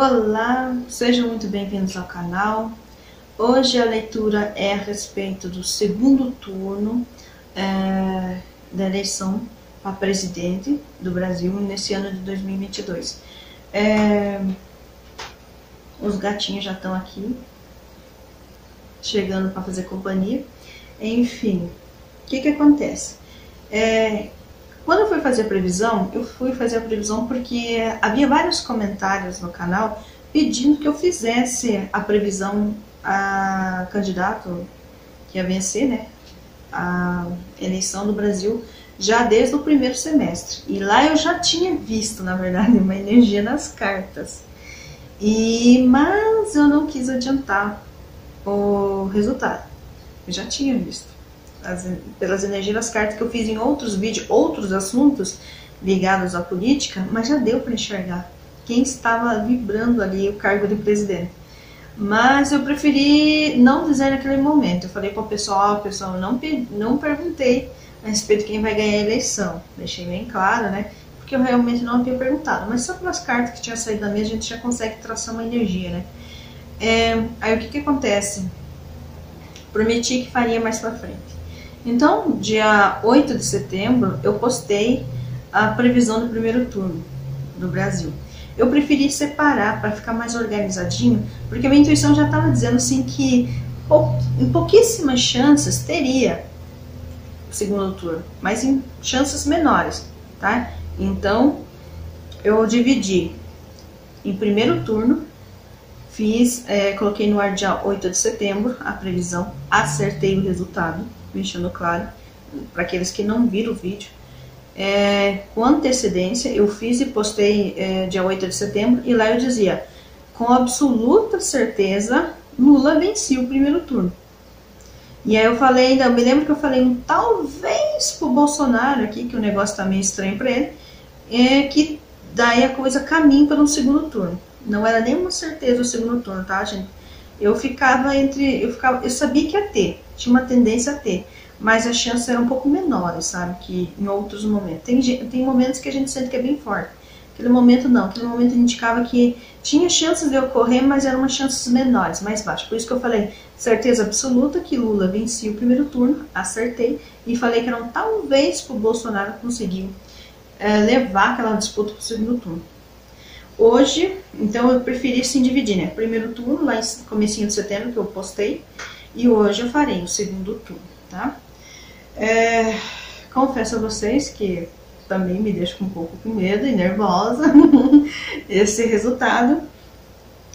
Olá, sejam muito bem-vindos ao canal. Hoje a leitura é a respeito do segundo turno da eleição para presidente do Brasil nesse ano de 2022. Os gatinhos já estão aqui, chegando para fazer companhia. Enfim, o que acontece? Quando eu fui fazer a previsão, eu fui fazer a previsão porque havia vários comentários no canal pedindo que eu fizesse a previsão a candidato que ia vencer, né, a eleição do Brasil já desde o primeiro semestre. E lá eu já tinha visto, na verdade, uma energia nas cartas. Mas eu não quis adiantar o resultado. Eu já tinha visto. Pelas energias das cartas que eu fiz em outros vídeos, outros assuntos ligados à política, mas já deu para enxergar quem estava vibrando ali o cargo de presidente. Mas eu preferi não dizer naquele momento. Eu falei para o pessoal, não perguntei a respeito de quem vai ganhar a eleição. Deixei bem claro, né? Porque eu realmente não havia perguntado. Mas só pelas cartas que tinha saído da mesa, a gente já consegue traçar uma energia, né? Aí o que acontece? Prometi que faria mais para frente. Então, dia 8 de setembro, eu postei a previsão do primeiro turno do Brasil. Eu preferi separar para ficar mais organizadinho, porque a minha intuição já estava dizendo assim que em pouquíssimas chances teria o segundo turno, mas em chances menores, tá? Então, eu dividi em primeiro turno, coloquei no ar dia 8 de setembro a previsão, acertei o resultado, deixando claro, para aqueles que não viram o vídeo. Com antecedência, eu fiz e postei dia 8 de setembro, e lá eu dizia, com absoluta certeza, Lula vencia o primeiro turno. E aí eu falei ainda, eu me lembro que eu falei talvez pro Bolsonaro aqui, que o negócio tá meio estranho para ele, que daí a coisa caminha para um segundo turno. Não era nenhuma certeza o segundo turno, tá, gente? Eu sabia que ia ter, tinha uma tendência a ter, mas as chances eram um pouco menores, sabe, que em outros momentos. Tem momentos que a gente sente que é bem forte. Aquele momento não, aquele momento indicava que tinha chances de ocorrer, mas eram umas chances menores, mais baixas. Por isso que eu falei, certeza absoluta que Lula vencia o primeiro turno, acertei, e falei que eram talvez pro Bolsonaro conseguir levar aquela disputa pro segundo turno. Hoje, então eu preferi sim dividir, né? Primeiro turno, lá em comecinho de setembro, que eu postei, e hoje eu farei o segundo turno, tá? Confesso a vocês que também me deixa um pouco com medo e nervosa esse resultado.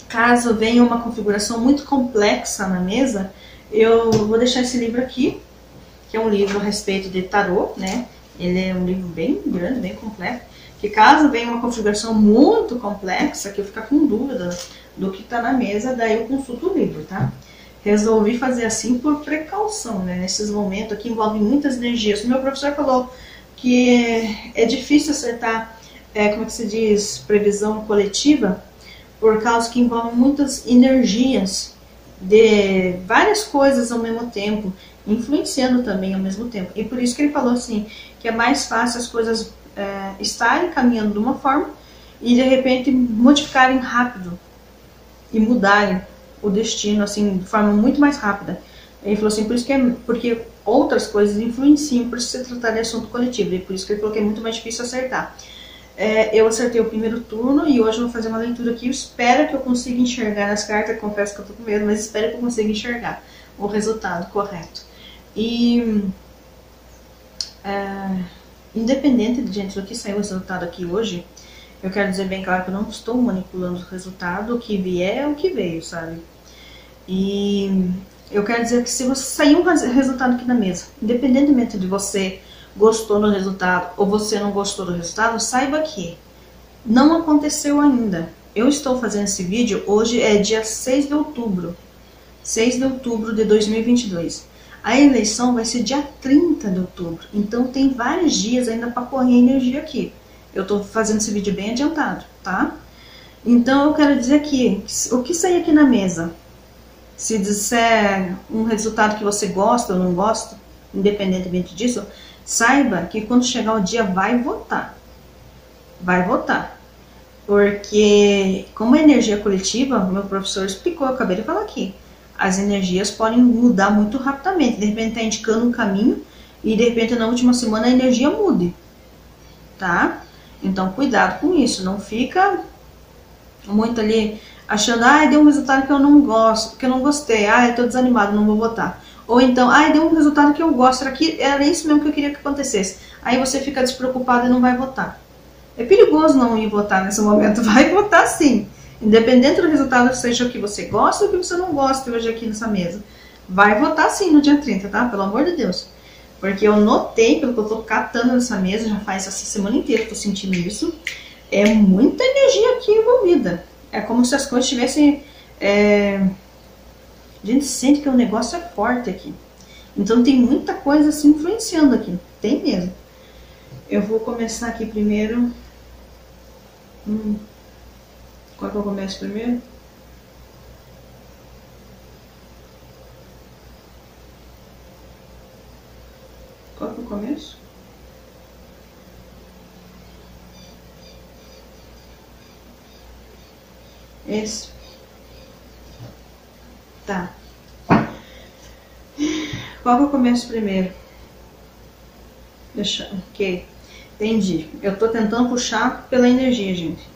Caso venha uma configuração muito complexa na mesa, eu vou deixar esse livro aqui, que é um livro a respeito de tarô, né? Ele é um livro bem grande, bem completo. Que caso venha uma configuração muito complexa, que eu ficar com dúvida do que está na mesa, daí eu consulto o livro, tá? Resolvi fazer assim por precaução, né? Nesses momentos aqui envolvem muitas energias. O meu professor falou que é difícil acertar, como é que se diz, previsão coletiva, por causa que envolve muitas energias de várias coisas ao mesmo tempo, influenciando também ao mesmo tempo. E por isso que ele falou assim, que é mais fácil as coisas estarem caminhando de uma forma e de repente modificarem rápido e mudarem o destino assim de forma muito mais rápida. Ele falou assim, por isso que porque outras coisas influenciam, por isso se tratar de assunto coletivo, e por isso que ele falou que é muito mais difícil acertar. Eu acertei o primeiro turno e hoje eu vou fazer uma leitura aqui. Eu espero que eu consiga enxergar nas cartas, confesso que eu tô com medo, mas espero que eu consiga enxergar o resultado correto. E independente de gente do que saiu o resultado aqui hoje, eu quero dizer bem claro que eu não estou manipulando o resultado, o que vier é o que veio, sabe? E eu quero dizer que se você sair um resultado aqui na mesa, independentemente de você gostou do resultado ou você não gostou do resultado, saiba que não aconteceu ainda. Eu estou fazendo esse vídeo, hoje é dia 6 de outubro. 6 de outubro de 2022. A eleição vai ser dia 30 de outubro, então tem vários dias ainda para correr energia aqui. Eu estou fazendo esse vídeo bem adiantado, tá? Então eu quero dizer aqui, o que sair aqui na mesa, se disser um resultado que você gosta ou não gosta, independentemente disso, saiba que quando chegar o dia vai votar. Vai votar. Porque, como é energia coletiva, meu professor explicou, eu acabei de falar aqui, as energias podem mudar muito rapidamente. De repente está indicando um caminho e de repente na última semana a energia mude, tá? Então cuidado com isso, não fica muito ali achando, deu um resultado que eu não gosto, que eu não gostei, eu tô desanimado, não vou votar. Ou então, deu um resultado que eu gosto, era isso mesmo que eu queria que acontecesse. Aí você fica despreocupado e não vai votar. É perigoso não ir votar nesse momento, vai votar sim. Independente do resultado, seja o que você gosta ou o que você não gosta hoje aqui nessa mesa. Vai votar sim no dia 30, tá? Pelo amor de Deus. Porque eu notei, pelo que eu tô catando nessa mesa, já faz essa semana inteira que eu tô sentindo isso, é muita energia aqui envolvida. É como se as coisas tivessem... A gente sente que o negócio é forte aqui. Então tem muita coisa se influenciando aqui. Tem mesmo. Eu vou começar aqui primeiro... Qual que eu começo primeiro? Qual que eu começo? Esse. Tá. Qual que eu começo primeiro? Ok. Entendi. Eu tô tentando puxar pela energia, gente.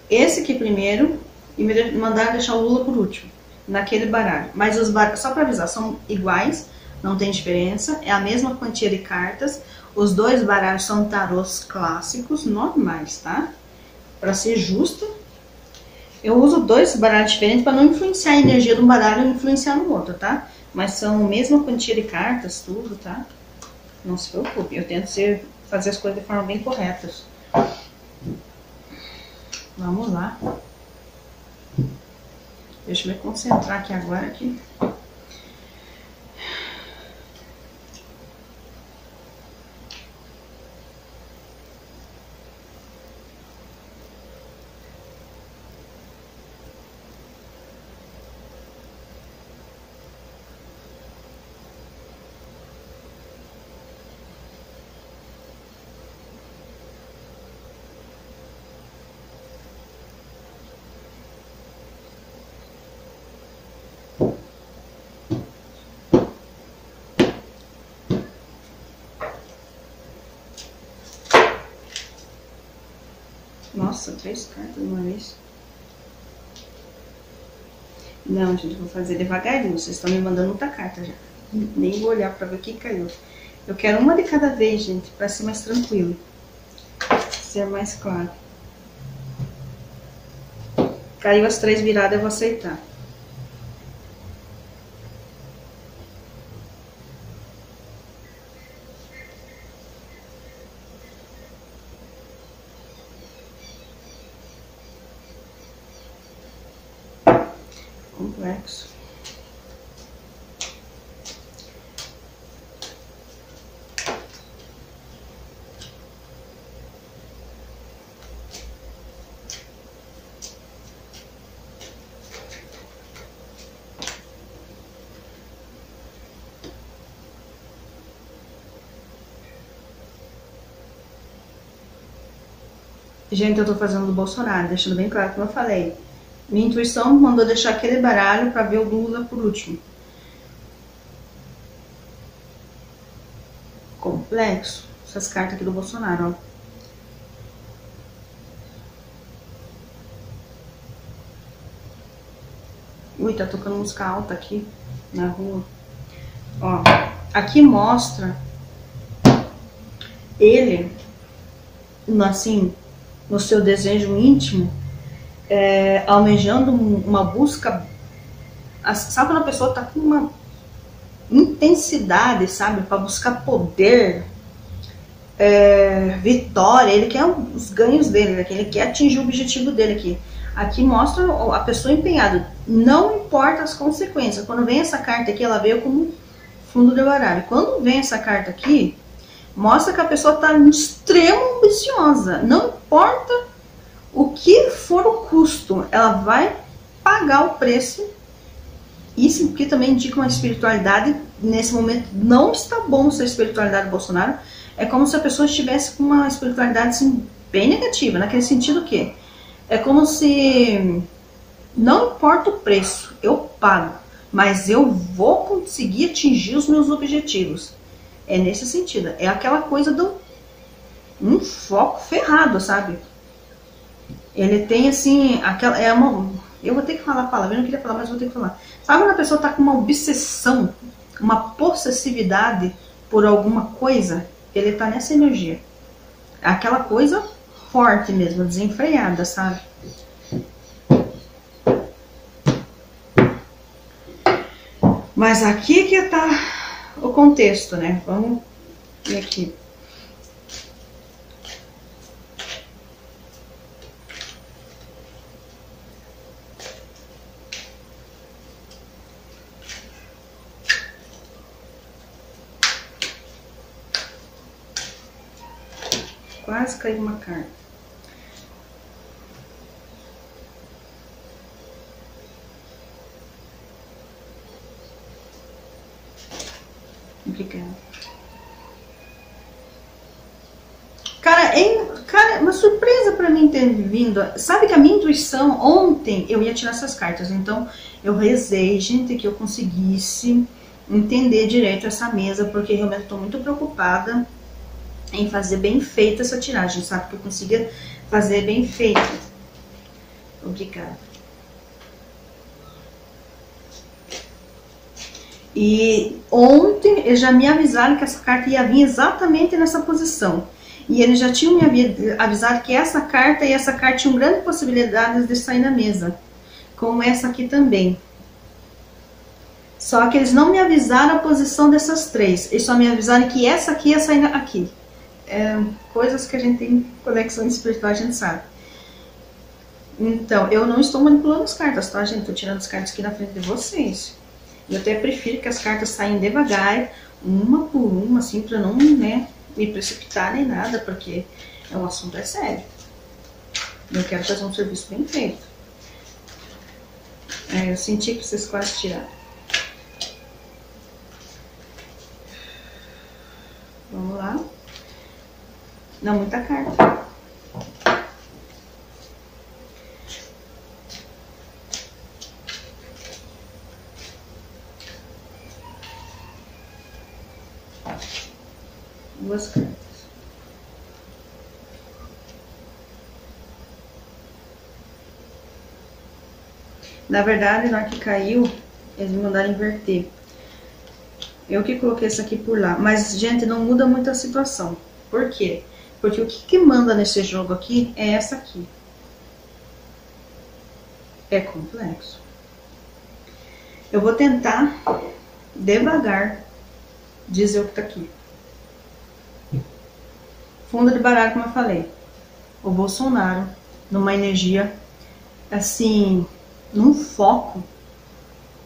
Esse aqui primeiro e me mandar deixar o Lula por último, naquele baralho. Mas os baralhos, só para avisar, são iguais, não tem diferença, é a mesma quantia de cartas. Os dois baralhos são tarôs clássicos, normais, tá? Para ser justo, eu uso dois baralhos diferentes para não influenciar a energia de um baralho e influenciar no outro, tá? Mas são a mesma quantia de cartas, tudo, tá? Não se preocupe, eu tento fazer as coisas de forma bem corretas. Vamos lá. Deixa eu me concentrar aqui agora. Nossa, 3 cartas de uma vez. Não, gente, vou fazer devagarinho. Vocês estão me mandando muita carta já. Nem vou olhar pra ver o que caiu. Eu quero uma de cada vez, gente, pra ser mais tranquilo. Ser mais claro. Caiu as 3 viradas, eu vou aceitar. Complexo. Gente, eu tô fazendo do Bolsonaro, deixando bem claro como eu falei. Minha intuição mandou deixar aquele baralho para ver o Lula por último. Complexo. Essas cartas aqui do Bolsonaro, ó. Ui, tá tocando música alta aqui na rua. Ó, aqui mostra ele, assim, no seu desejo íntimo, almejando uma busca. Sabe quando a pessoa tá com uma intensidade, sabe, para buscar poder, vitória, ele quer os ganhos dele, ele quer atingir o objetivo dele aqui. Aqui mostra a pessoa empenhada, não importa as consequências. Quando vem essa carta aqui, ela veio como fundo de baralho. Quando vem essa carta aqui, mostra que a pessoa está extremo ambiciosa. Não importa o que for o custo, ela vai pagar o preço. Isso aqui também indica uma espiritualidade. Nesse momento não está bom ser a espiritualidade do Bolsonaro. É como se a pessoa estivesse com uma espiritualidade assim, bem negativa, naquele sentido que É como se não importa o preço, eu pago, mas eu vou conseguir atingir os meus objetivos. É nesse sentido, é aquela coisa do um foco ferrado, sabe? Ele tem assim, aquela eu vou ter que falar a palavra, eu não queria falar, mas vou ter que falar. Sabe quando a pessoa tá com uma obsessão, uma possessividade por alguma coisa? Ele tá nessa energia. Aquela coisa forte mesmo, desenfreada, sabe? Mas aqui que tá o contexto, né? Vamos ver aqui. Quase caiu uma carta. Obrigada. Cara, uma surpresa pra mim ter vindo. Sabe que a minha intuição, ontem eu ia tirar essas cartas, então eu rezei, gente, que eu conseguisse entender direito essa mesa, porque realmente estou muito preocupada em fazer bem feita essa tiragem, sabe? Que eu consiga fazer bem feita. Obrigada. E ontem eles já me avisaram que essa carta ia vir exatamente nessa posição. E eles já tinham me avisado que essa carta e essa carta tinham grandes possibilidades de sair na mesa. Como essa aqui também. Só que eles não me avisaram a posição dessas três. Eles só me avisaram que essa aqui ia sair aqui. Coisas que a gente tem conexão espiritual, a gente sabe. Então, eu não estou manipulando as cartas, tá, gente? Estou tirando as cartas aqui na frente de vocês. Eu até prefiro que as cartas saiam devagar, uma por uma, assim, pra não, né, me precipitar nem nada, porque o assunto é sério. Eu quero fazer um serviço bem feito. Eu senti que vocês quase tiraram. Vamos lá. Não, muita carta. Duas cartas. Na verdade, na hora que caiu, eles me mandaram inverter. Eu que coloquei essa aqui por lá. Mas, gente, não muda muito a situação. Por quê? Porque o que manda nesse jogo aqui é essa aqui. É complexo. Eu vou tentar, devagar, dizer o que tá aqui. Fundo de baralho, como eu falei. O Bolsonaro, numa energia, assim, num foco,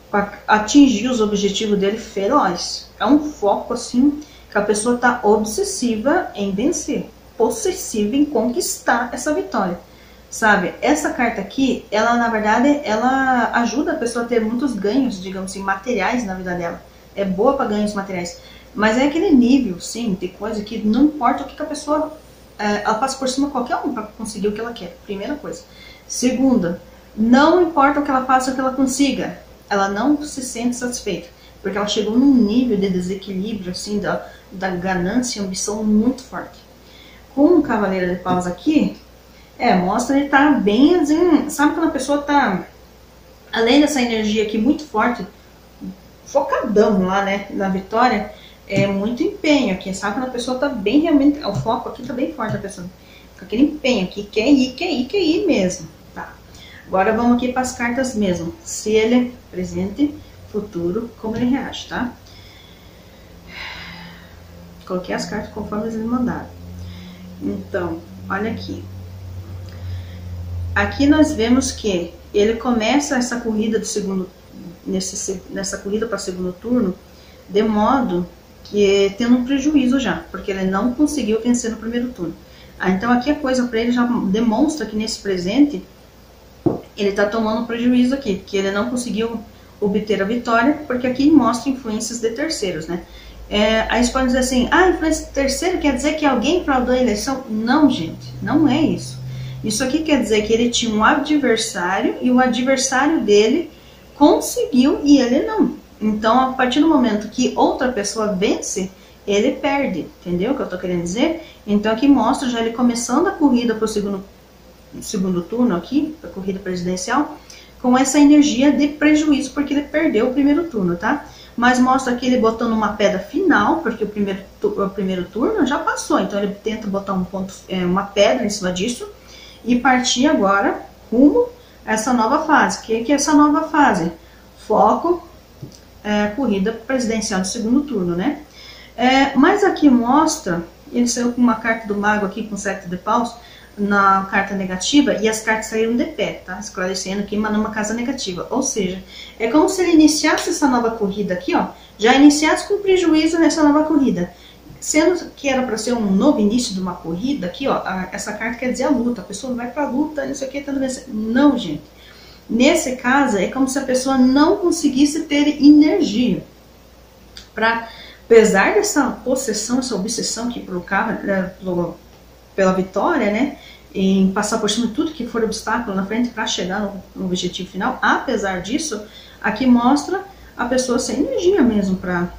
para atingir os objetivos dele feroz. É um foco, assim, que a pessoa tá obsessiva em vencer. Possessiva em conquistar essa vitória. Sabe? Essa carta aqui, ela, na verdade, ela ajuda a pessoa a ter muitos ganhos, digamos assim, materiais na vida dela. É boa para ganhos materiais. Mas é aquele nível, sim, de coisa que não importa o que a pessoa... ela passa por cima de qualquer um para conseguir o que ela quer. Primeira coisa. Segunda, não importa o que ela faça ou o que ela consiga. Ela não se sente satisfeita. Porque ela chegou num nível de desequilíbrio, assim, da ganância e ambição muito forte. Com o Cavaleiro de Paus aqui, mostra ele tá bem, assim, sabe quando a pessoa tá, além dessa energia aqui muito forte, focadão lá, né, na vitória, muito empenho aqui, sabe quando a pessoa tá bem realmente, o foco aqui tá bem forte a pessoa, com aquele empenho aqui, quer ir mesmo, tá. Agora vamos aqui para as cartas mesmo, se ele, presente, futuro, como ele reage, tá. Coloquei as cartas conforme eles me mandaram. Então, olha aqui. Aqui nós vemos que ele começa essa corrida do segundo, nessa corrida para segundo turno, de modo que tendo um prejuízo já, porque ele não conseguiu vencer no primeiro turno. Então aqui a coisa para ele já demonstra que nesse presente ele está tomando prejuízo aqui, porque ele não conseguiu obter a vitória, porque aqui mostra influências de terceiros, né? Aí você pode dizer assim, influência de terceiro quer dizer que alguém fraudou a eleição? Não, gente, não é isso. Isso aqui quer dizer que ele tinha um adversário e o adversário dele conseguiu e ele não. Então, a partir do momento que outra pessoa vence, ele perde, entendeu o que eu tô querendo dizer? Então, aqui mostra já ele começando a corrida para o segundo turno aqui, a corrida presidencial, com essa energia de prejuízo, porque ele perdeu o primeiro turno, tá? Mas mostra aqui ele botando uma pedra final, porque o primeiro turno já passou, então ele tenta botar uma pedra em cima disso e partir agora rumo a essa nova fase. O que é essa nova fase? Foco, corrida presidencial de segundo turno, né? Mas aqui mostra, ele saiu com uma carta do mago aqui com 7 de paus, na carta negativa, e as cartas saíram de pé, tá? Esclarecendo que numa casa negativa. Ou seja, é como se ele iniciasse essa nova corrida aqui, ó, já iniciasse com prejuízo nessa nova corrida. Sendo que era para ser um novo início de uma corrida, aqui, ó, essa carta quer dizer a luta, a pessoa vai pra luta, não sei o que, tentando vencer. Não, gente. Nesse caso, é como se a pessoa não conseguisse ter energia para, apesar dessa possessão, essa obsessão que provocava pela vitória, né, em passar por cima de tudo que for obstáculo na frente para chegar no objetivo final. Apesar disso, aqui mostra a pessoa sem energia mesmo para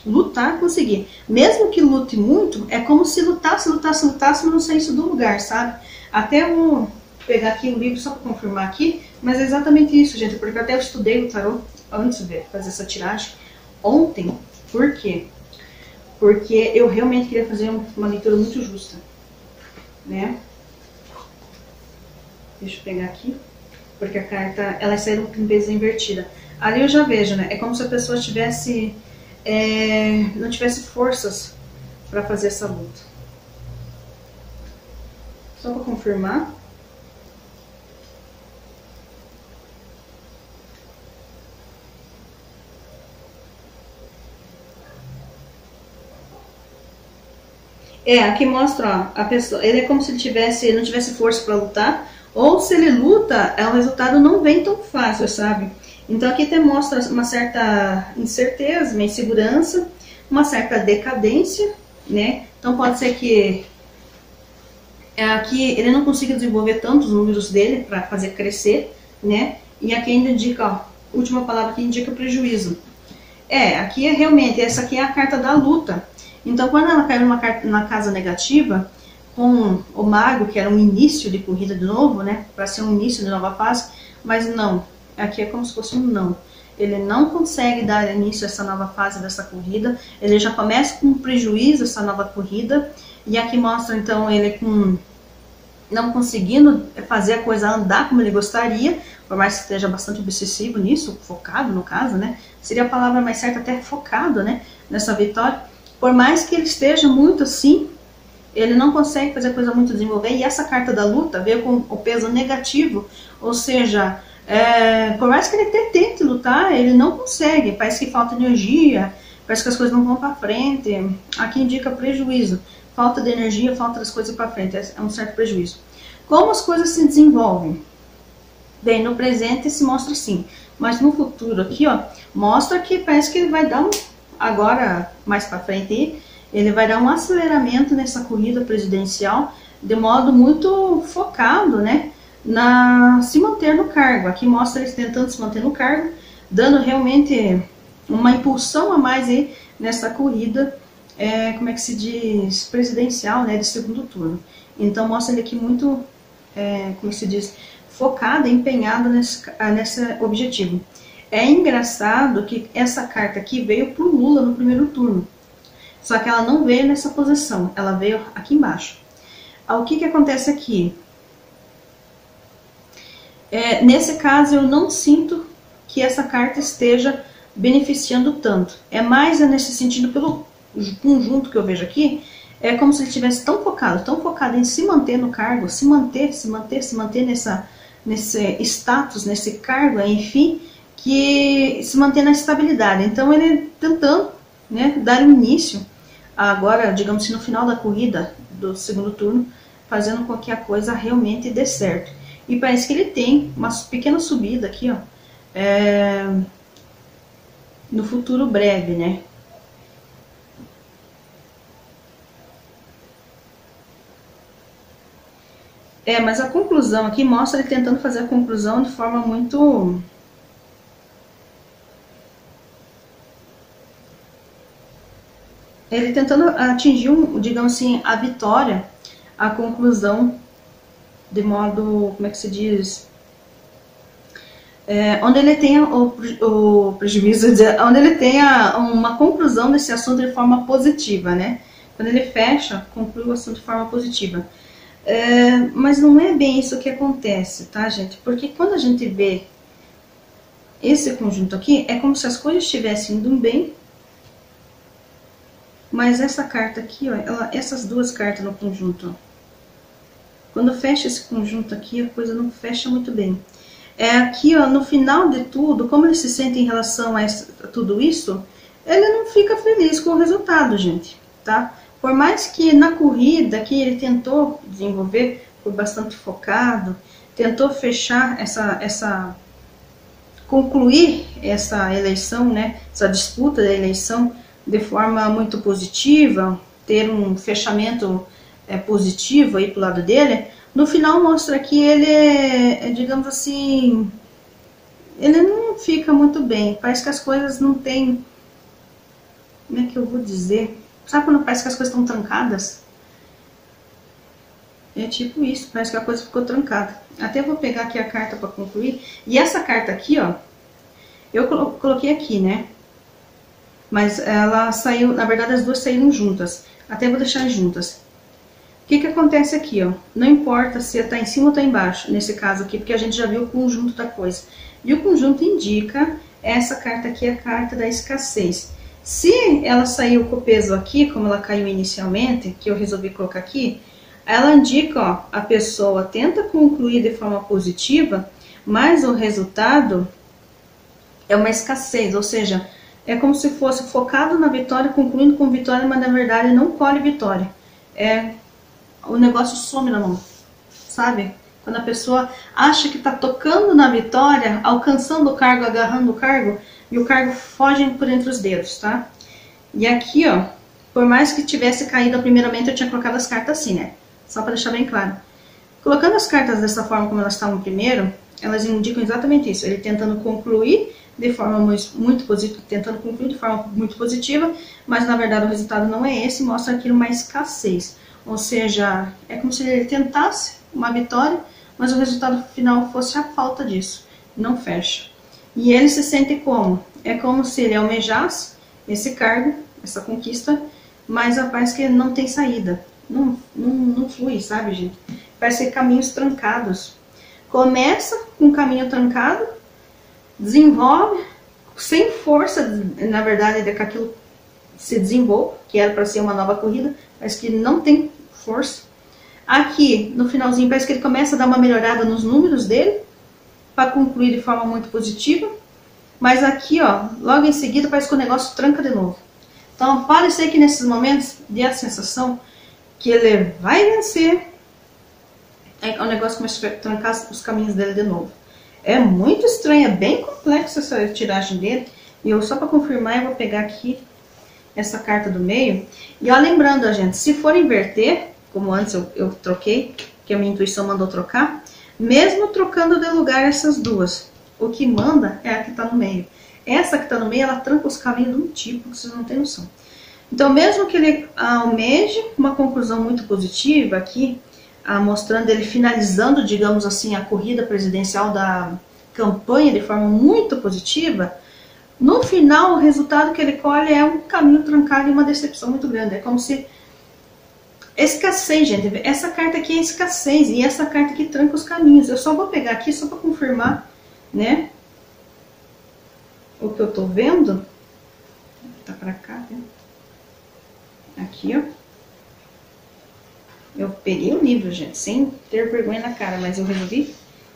lutar, conseguir. Mesmo que lute muito, é como se lutasse, mas não saísse do lugar, sabe? Até vou pegar aqui o livro só para confirmar aqui, mas é exatamente isso, gente, porque até eu estudei o tarô antes de fazer essa tiragem ontem. Por quê? Porque eu realmente queria fazer uma leitura muito justa, né? Deixa eu pegar aqui, porque a carta, ela saiu com peso invertida. Ali eu já vejo, né? É como se a pessoa tivesse, não tivesse forças para fazer essa luta. Só para confirmar. Aqui mostra, ó, a pessoa, ele é como se ele não tivesse força para lutar, ou se ele luta, o resultado não vem tão fácil, sabe? Então aqui até mostra uma certa incerteza, uma insegurança, uma certa decadência, né? Então pode ser que aqui ele não consiga desenvolver tantos números dele para fazer crescer, né? E aqui ainda indica, ó, última palavra que indica prejuízo. Aqui realmente, essa aqui é a carta da luta. Então, quando ela caiu na casa negativa, com o mago, que era um início de corrida de novo, né, para ser um início de nova fase, mas não, aqui é como se fosse um não. Ele não consegue dar início a essa nova fase dessa corrida, ele já começa com prejuízo essa nova corrida, e aqui mostra então ele não conseguindo fazer a coisa andar como ele gostaria, por mais que esteja bastante obsessivo nisso, focado no caso, né, seria a palavra mais certa, até focado, né, nessa vitória. Por mais que ele esteja muito assim, ele não consegue fazer a coisa muito desenvolver. E essa carta da luta veio com o peso negativo. Ou seja, por mais que ele até tente lutar, ele não consegue. Parece que falta energia, parece que as coisas não vão para frente. Aqui indica prejuízo. Falta de energia, falta das coisas para frente. É um certo prejuízo. Como as coisas se desenvolvem? Bem, no presente se mostra assim. Mas no futuro aqui, ó, mostra que parece que ele vai dar agora, mais para frente, ele vai dar um aceleramento nessa corrida presidencial de modo muito focado, né, se manter no cargo. Aqui mostra ele tentando se manter no cargo, dando realmente uma impulsão a mais aí nessa corrida, como é que se diz, presidencial, né, de segundo turno. Então mostra ele aqui muito, como se diz, focado, empenhado nesse objetivo. É engraçado que essa carta aqui veio para o Lula no primeiro turno. Só que ela não veio nessa posição, ela veio aqui embaixo. O que acontece aqui? Nesse caso, eu não sinto que essa carta esteja beneficiando tanto. É mais nesse sentido, pelo conjunto que eu vejo aqui, é como se ele estivesse tão focado em se manter no cargo, se manter nesse status, nesse cargo, enfim, que se mantém na estabilidade. Então ele tentando, né, dar um início agora, digamos assim, no final da corrida do segundo turno, fazendo com que a coisa realmente dê certo. E parece que ele tem uma pequena subida aqui, ó, no futuro breve, né? Mas a conclusão aqui mostra ele tentando fazer a conclusão de forma muito... Ele tentando atingir, digamos assim, a vitória, a conclusão, de modo, como é que se diz? Onde ele tenha o prejuízo, onde ele tenha uma conclusão desse assunto de forma positiva, né? Quando ele fecha, conclui o assunto de forma positiva. Mas não é bem isso que acontece, tá, gente? Porque quando a gente vê esse conjunto aqui, é como se as coisas estivessem indo bem, mas essa carta aqui, ó, essas duas cartas no conjunto, ó, quando fecha esse conjunto aqui, a coisa não fecha muito bem. Aqui, ó, no final de tudo, como ele se sente em relação a tudo isso, ele não fica feliz com o resultado, gente, tá? Por mais que na corrida que ele tentou desenvolver, foi bastante focado, tentou fechar concluir essa eleição, né, essa disputa da eleição de forma muito positiva, ter um fechamento positivo aí pro lado dele, no final mostra que ele digamos assim, ele não fica muito bem, parece que as coisas não tem, como é que eu vou dizer, sabe quando parece que as coisas estão trancadas? É tipo isso, parece que a coisa ficou trancada. Até vou pegar aqui a carta para concluir, e essa carta aqui, ó, eu coloquei aqui, né, mas ela saiu, na verdade as duas saíram juntas, até vou deixar juntas. O que acontece aqui, ó? Não importa se está em cima ou está embaixo, nesse caso aqui, porque a gente já viu o conjunto da coisa. E o conjunto indica, essa carta aqui é a carta da escassez. Se ela saiu com o peso aqui, como ela caiu inicialmente, que eu resolvi colocar aqui, ela indica, ó, a pessoa tenta concluir de forma positiva, mas o resultado é uma escassez, ou seja, é como se fosse focado na vitória, concluindo com vitória, mas na verdade não colhe vitória. O negócio some na mão, sabe? Quando a pessoa acha que está tocando na vitória, alcançando o cargo, agarrando o cargo, e o cargo foge por entre os dedos, tá? E aqui, ó, por mais que tivesse caído primeiramente, eu tinha colocado as cartas assim, né? Só para deixar bem claro. Colocando as cartas dessa forma como elas estavam primeiro, elas indicam exatamente isso. Ele tentando concluir de forma muito positiva, tentando concluir de forma muito positiva, mas na verdade o resultado não é esse, mostra aqui uma escassez. Ou seja, é como se ele tentasse uma vitória, mas o resultado final fosse a falta disso. Não fecha. E ele se sente como? É como se ele almejasse esse cargo, essa conquista, mas parece que não tem saída. Não flui, sabe, gente? Parece caminhos trancados. Começa com um caminho trancado, desenvolve, sem força, na verdade, de que aquilo se desenvolva, que era para ser uma nova corrida, mas que não tem força. Aqui, no finalzinho, parece que ele começa a dar uma melhorada nos números dele, para concluir de forma muito positiva, mas aqui, ó, logo em seguida, parece que o negócio tranca de novo. Então, pode ser que nesses momentos dê a sensação que ele vai vencer, o negócio começa a trancar os caminhos dele de novo. É muito estranho, é bem complexa essa tiragem dele, e eu só para confirmar, eu vou pegar aqui essa carta do meio. E ó, lembrando, gente, se for inverter, como antes eu troquei, que a minha intuição mandou trocar, mesmo trocando de lugar essas duas, o que manda é a que está no meio. Essa que está no meio, ela tranca os caminhos de um tipo, que vocês não têm noção. Então, mesmo que ele almeje uma conclusão muito positiva aqui, mostrando ele finalizando, digamos assim, a corrida presidencial da campanha de forma muito positiva, no final o resultado que ele colhe é um caminho trancado e uma decepção muito grande. É como se... Escassez, gente. Essa carta aqui é escassez e essa carta aqui tranca os caminhos. Eu só vou pegar aqui só para confirmar, né? O que eu tô vendo. Tá pra cá, né? Aqui, ó. Eu peguei o livro, gente, sem ter vergonha na cara, mas eu resolvi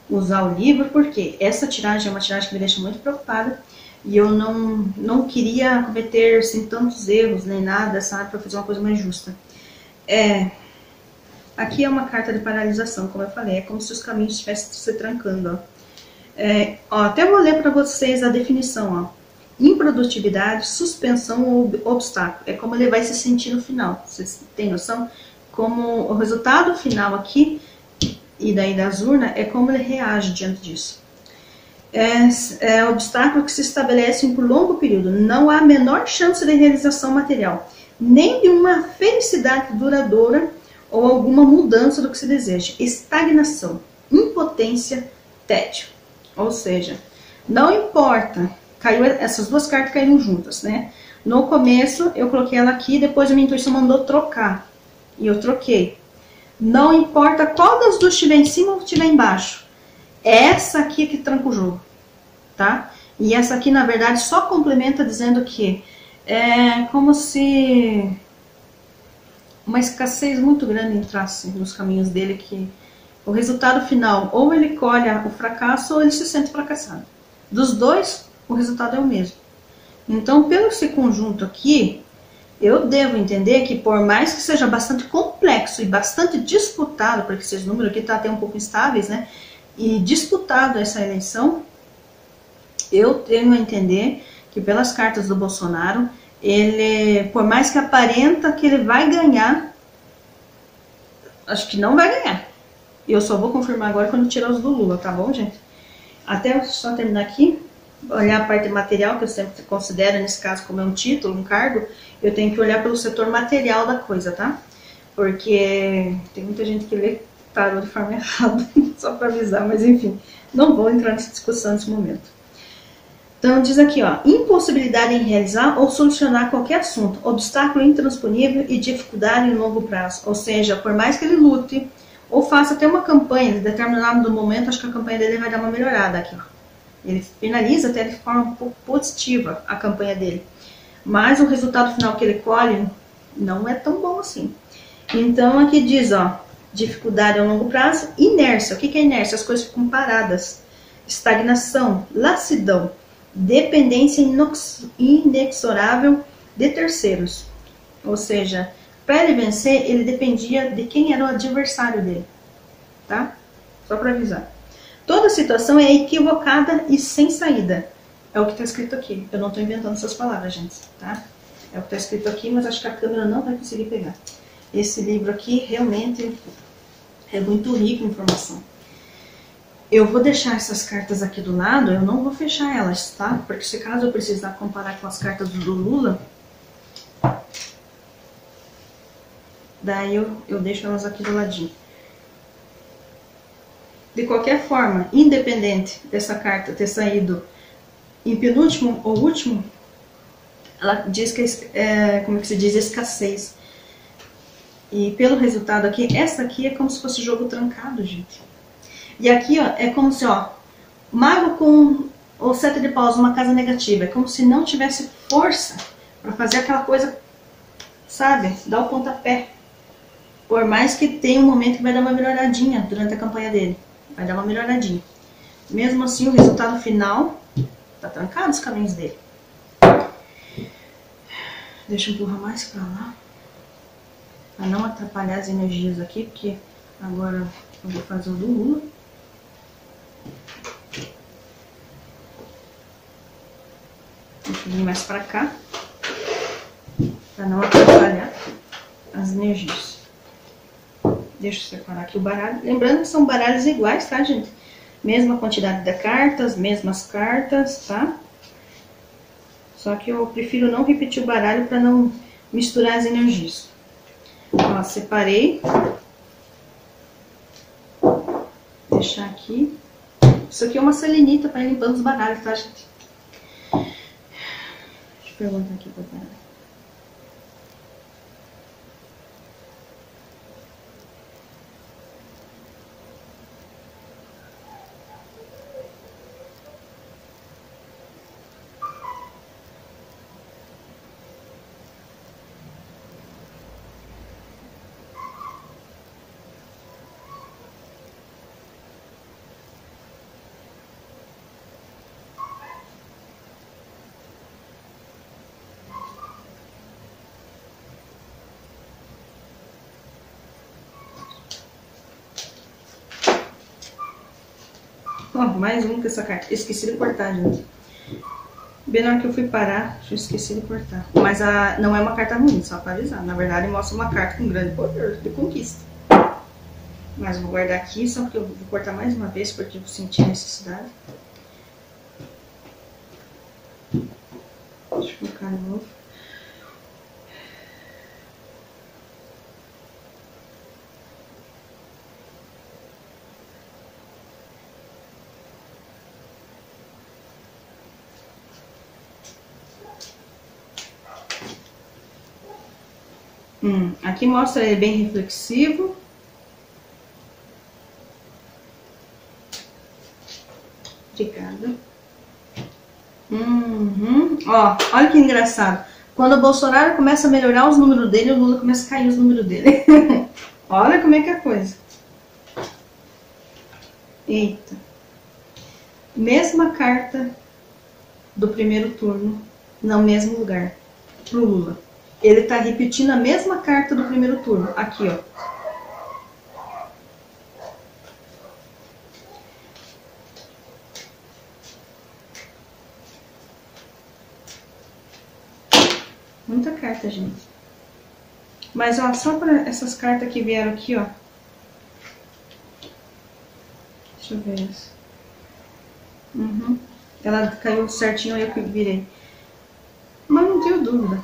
usar o livro porque essa tiragem é uma tiragem que me deixa muito preocupada e eu não queria cometer assim, tantos erros nem nada, sabe, para fazer uma coisa mais justa. Aqui é uma carta de paralisação, como eu falei, é como se os caminhos estivessem se trancando, ó. Até vou ler para vocês a definição, ó. Improdutividade, suspensão ou obstáculo. É como ele vai se sentir no final. Vocês têm noção? Como o resultado final aqui e daí das urnas é como ele reage diante disso. Obstáculos que se estabelecem por longo período. Não há a menor chance de realização material, nem de uma felicidade duradoura ou alguma mudança do que se deseja. Estagnação, impotência, tédio. Ou seja, não importa. Essas duas cartas caíram juntas, né? No começo eu coloquei ela aqui, depois a minha intuição mandou trocar. E eu troquei. Não importa qual das duas estiver em cima ou estiver embaixo. Essa aqui que tranca o jogo, tá? E essa aqui, na verdade, só complementa dizendo que é como se uma escassez muito grande entrasse nos caminhos dele, que o resultado final, ou ele colhe o fracasso, ou ele se sente fracassado. Dos dois, o resultado é o mesmo. Então, pelo esse conjunto aqui, eu devo entender que por mais que seja bastante complexo e bastante disputado, porque esses números aqui estão até um pouco instáveis, né? E disputado essa eleição, eu tenho a entender que pelas cartas do Bolsonaro, ele, por mais que aparenta que ele vai ganhar, acho que não vai ganhar. Eu só vou confirmar agora quando tirar os do Lula, tá bom, gente? Até só terminar aqui, olhar a parte material, que eu sempre considero, nesse caso, como é um título, um cargo, eu tenho que olhar pelo setor material da coisa, tá? Porque tem muita gente que lê tarô de forma errada, só para avisar, mas enfim, não vou entrar nessa discussão nesse momento. Então diz aqui, ó, impossibilidade em realizar ou solucionar qualquer assunto, obstáculo intransponível e dificuldade em longo prazo. Ou seja, por mais que ele lute ou faça até uma campanha, em determinado momento, acho que a campanha dele vai dar uma melhorada aqui, ó. Ele finaliza até de forma um pouco positiva a campanha dele, mas o resultado final que ele colhe não é tão bom assim. Então aqui diz, ó, dificuldade a longo prazo, inércia. O que é inércia? As coisas ficam paradas. Estagnação, lassidão, dependência inexorável de terceiros. Ou seja, para ele vencer, ele dependia de quem era o adversário dele. Tá? Só para avisar. Toda situação é equivocada e sem saída. É o que está escrito aqui. Eu não estou inventando essas palavras, gente. Tá? É o que está escrito aqui, mas acho que a câmera não vai conseguir pegar. Esse livro aqui realmente é muito rico em informação. Eu vou deixar essas cartas aqui do lado, eu não vou fechar elas, tá? Porque se caso eu precisar comparar com as cartas do Lula, daí eu deixo elas aqui do ladinho. De qualquer forma, independente dessa carta ter saído em penúltimo ou último, ela diz que como é que se diz, escassez. E pelo resultado aqui, essa aqui é como se fosse jogo trancado, gente. E aqui, ó, é como se, ó, mago com o 7 de paus, uma casa negativa. É como se não tivesse força para fazer aquela coisa, sabe? Dar o pontapé. Por mais que tenha um momento que vai dar uma melhoradinha durante a campanha dele. Vai dar uma melhoradinha. Mesmo assim, o resultado final tá trancado os caminhos dele. Deixa eu empurrar mais pra lá. Para não atrapalhar as energias aqui, porque agora eu vou fazer o do Lula. Deixa eu vir mais para cá, para não atrapalhar as energias. Deixa eu separar aqui o baralho. Lembrando que são baralhos iguais, tá, gente? Mesma quantidade de cartas, mesmas cartas, tá? Só que eu prefiro não repetir o baralho para não misturar as energias. Ó, separei. Vou deixar aqui. Isso aqui é uma selenita para ir limpando os baralhos, tá, gente? Deixa eu perguntar aqui para o baralho. Ó, mais um com essa carta. Esqueci de cortar, gente. Bem na hora que eu fui parar, eu esqueci de cortar. Mas não é uma carta ruim, só para avisar. Na verdade, mostra uma carta com grande poder de conquista. Mas vou guardar aqui, só porque eu vou cortar mais uma vez, porque eu senti a necessidade. Deixa eu colocar de novo. Aqui mostra ele bem reflexivo. Obrigada. Ó, olha que engraçado. Quando o Bolsonaro começa a melhorar os números dele, o Lula começa a cair os números dele. Olha como é que é a coisa. Eita. Mesma carta do primeiro turno, no mesmo lugar, pro Lula. Ele tá repetindo a mesma carta do primeiro turno. Aqui, ó. Muita carta, gente. Mas, ó, só para essas cartas que vieram aqui, ó. Deixa eu ver essa. Ela caiu certinho, aí eu virei. Mas não tenho dúvida.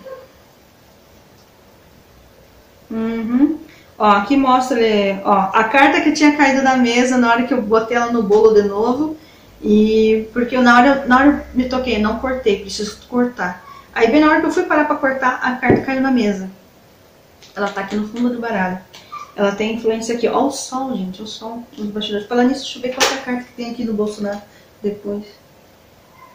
Ó, aqui mostra, ó, a carta que tinha caído da mesa na hora que eu botei ela no bolo de novo. E porque eu, na hora eu me toquei, não cortei, preciso cortar. Aí bem na hora que eu fui parar pra cortar, a carta caiu na mesa. Ela tá aqui no fundo do baralho. Ela tem influência aqui. Ó o sol, gente, o sol nos bastidores. Falando nisso, deixa eu ver qual é a carta que tem aqui do Bolsonaro depois.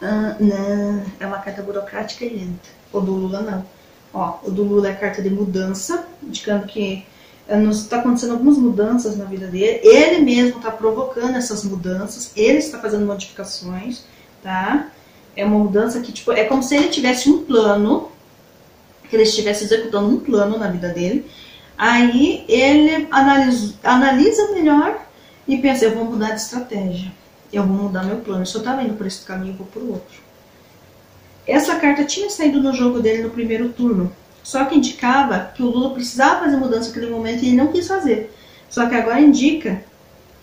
Não, é uma carta burocrática e lenta. O do Lula não. Ó, o do Lula é a carta de mudança, indicando que está acontecendo algumas mudanças na vida dele. Ele mesmo está provocando essas mudanças. Ele está fazendo modificações, tá? É uma mudança que, tipo, é como se ele tivesse um plano, que ele estivesse executando um plano na vida dele. Aí ele analisa melhor e pensa, eu vou mudar de estratégia. Eu vou mudar meu plano. Se eu estava indo por esse caminho, eu vou por outro. Essa carta tinha saído no jogo dele no primeiro turno. Só que indicava que o Lula precisava fazer mudança naquele momento e ele não quis fazer. Só que agora indica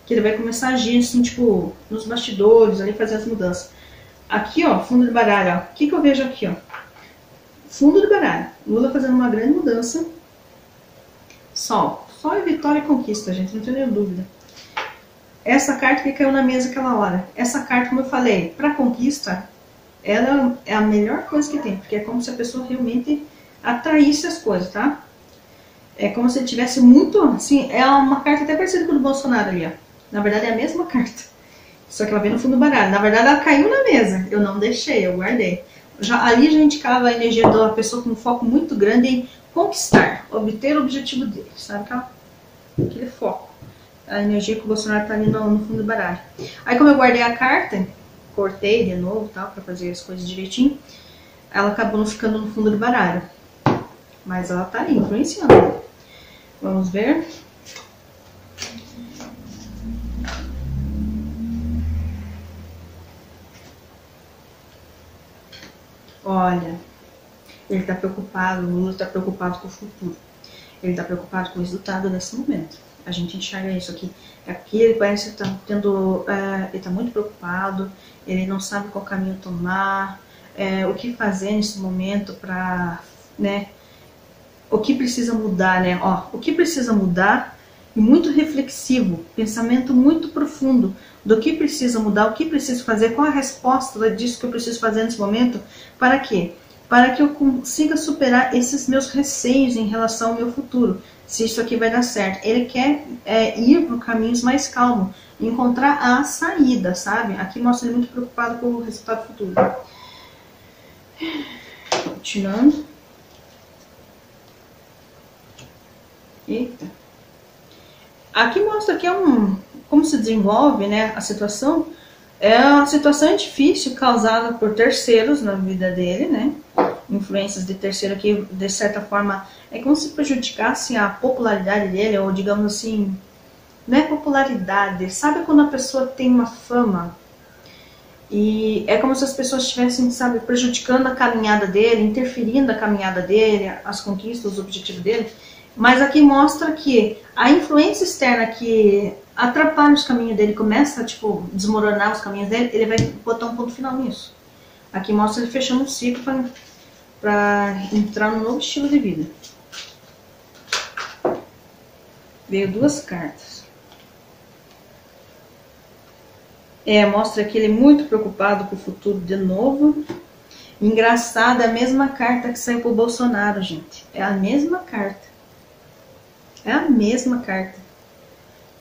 que ele vai começar a agir, assim, tipo, nos bastidores, ali, fazer as mudanças. Aqui, ó, fundo de baralho, ó. O que eu vejo aqui, ó? Fundo de baralho. Lula fazendo uma grande mudança. Sol e vitória e conquista, gente, não tenho nenhuma dúvida. Essa carta que caiu na mesa aquela hora. Essa carta, como eu falei, para conquista, ela é a melhor coisa que tem. Porque é como se a pessoa realmente atraísse as coisas, tá? É como se ele tivesse muito, assim, é uma carta até parecida com a do Bolsonaro ali, ó. Na verdade é a mesma carta. Só que ela vem no fundo do baralho. Na verdade ela caiu na mesa. Eu não deixei, eu guardei. Ali já indicava a energia da pessoa com um foco muito grande em conquistar, obter o objetivo dele, sabe? Aquele foco. A energia que o Bolsonaro tá ali no fundo do baralho. Aí como eu guardei a carta, cortei de novo, tal, pra fazer as coisas direitinho, ela acabou não ficando no fundo do baralho. Mas ela tá ali, influenciando. Vamos ver. Olha, ele tá preocupado, o Lula tá preocupado com o futuro. Ele tá preocupado com o resultado nesse momento. A gente enxerga isso aqui. Aqui ele parece estar tendo, ele tá muito preocupado, ele não sabe qual caminho tomar, o que fazer nesse momento para, né, o que precisa mudar, né, ó, o que precisa mudar, e muito reflexivo, pensamento muito profundo do que precisa mudar, o que preciso fazer, qual a resposta disso que eu preciso fazer nesse momento, para quê? Para que eu consiga superar esses meus receios em relação ao meu futuro, se isso aqui vai dar certo. Ele quer ir por caminhos mais calmos, encontrar a saída, sabe? Aqui mostra ele muito preocupado com o resultado futuro. Continuando. Eita. Aqui mostra que como se desenvolve, né, a situação. É uma situação difícil causada por terceiros na vida dele, né? Influências de terceiro que, de certa forma, é como se prejudicasse a popularidade dele, ou digamos assim, não é popularidade, sabe quando a pessoa tem uma fama e é como se as pessoas estivessem, sabe, prejudicando a caminhada dele, interferindo na caminhada dele, as conquistas, os objetivos dele. Mas aqui mostra que a influência externa que atrapalha os caminhos dele, começa a tipo, desmoronar os caminhos dele, ele vai botar um ponto final nisso. Aqui mostra ele fechando um ciclo para entrar num novo estilo de vida. Veio duas cartas. Mostra que ele é muito preocupado com o futuro de novo. Engraçado, é a mesma carta que saiu pro Bolsonaro, gente. É a mesma carta. É a mesma carta.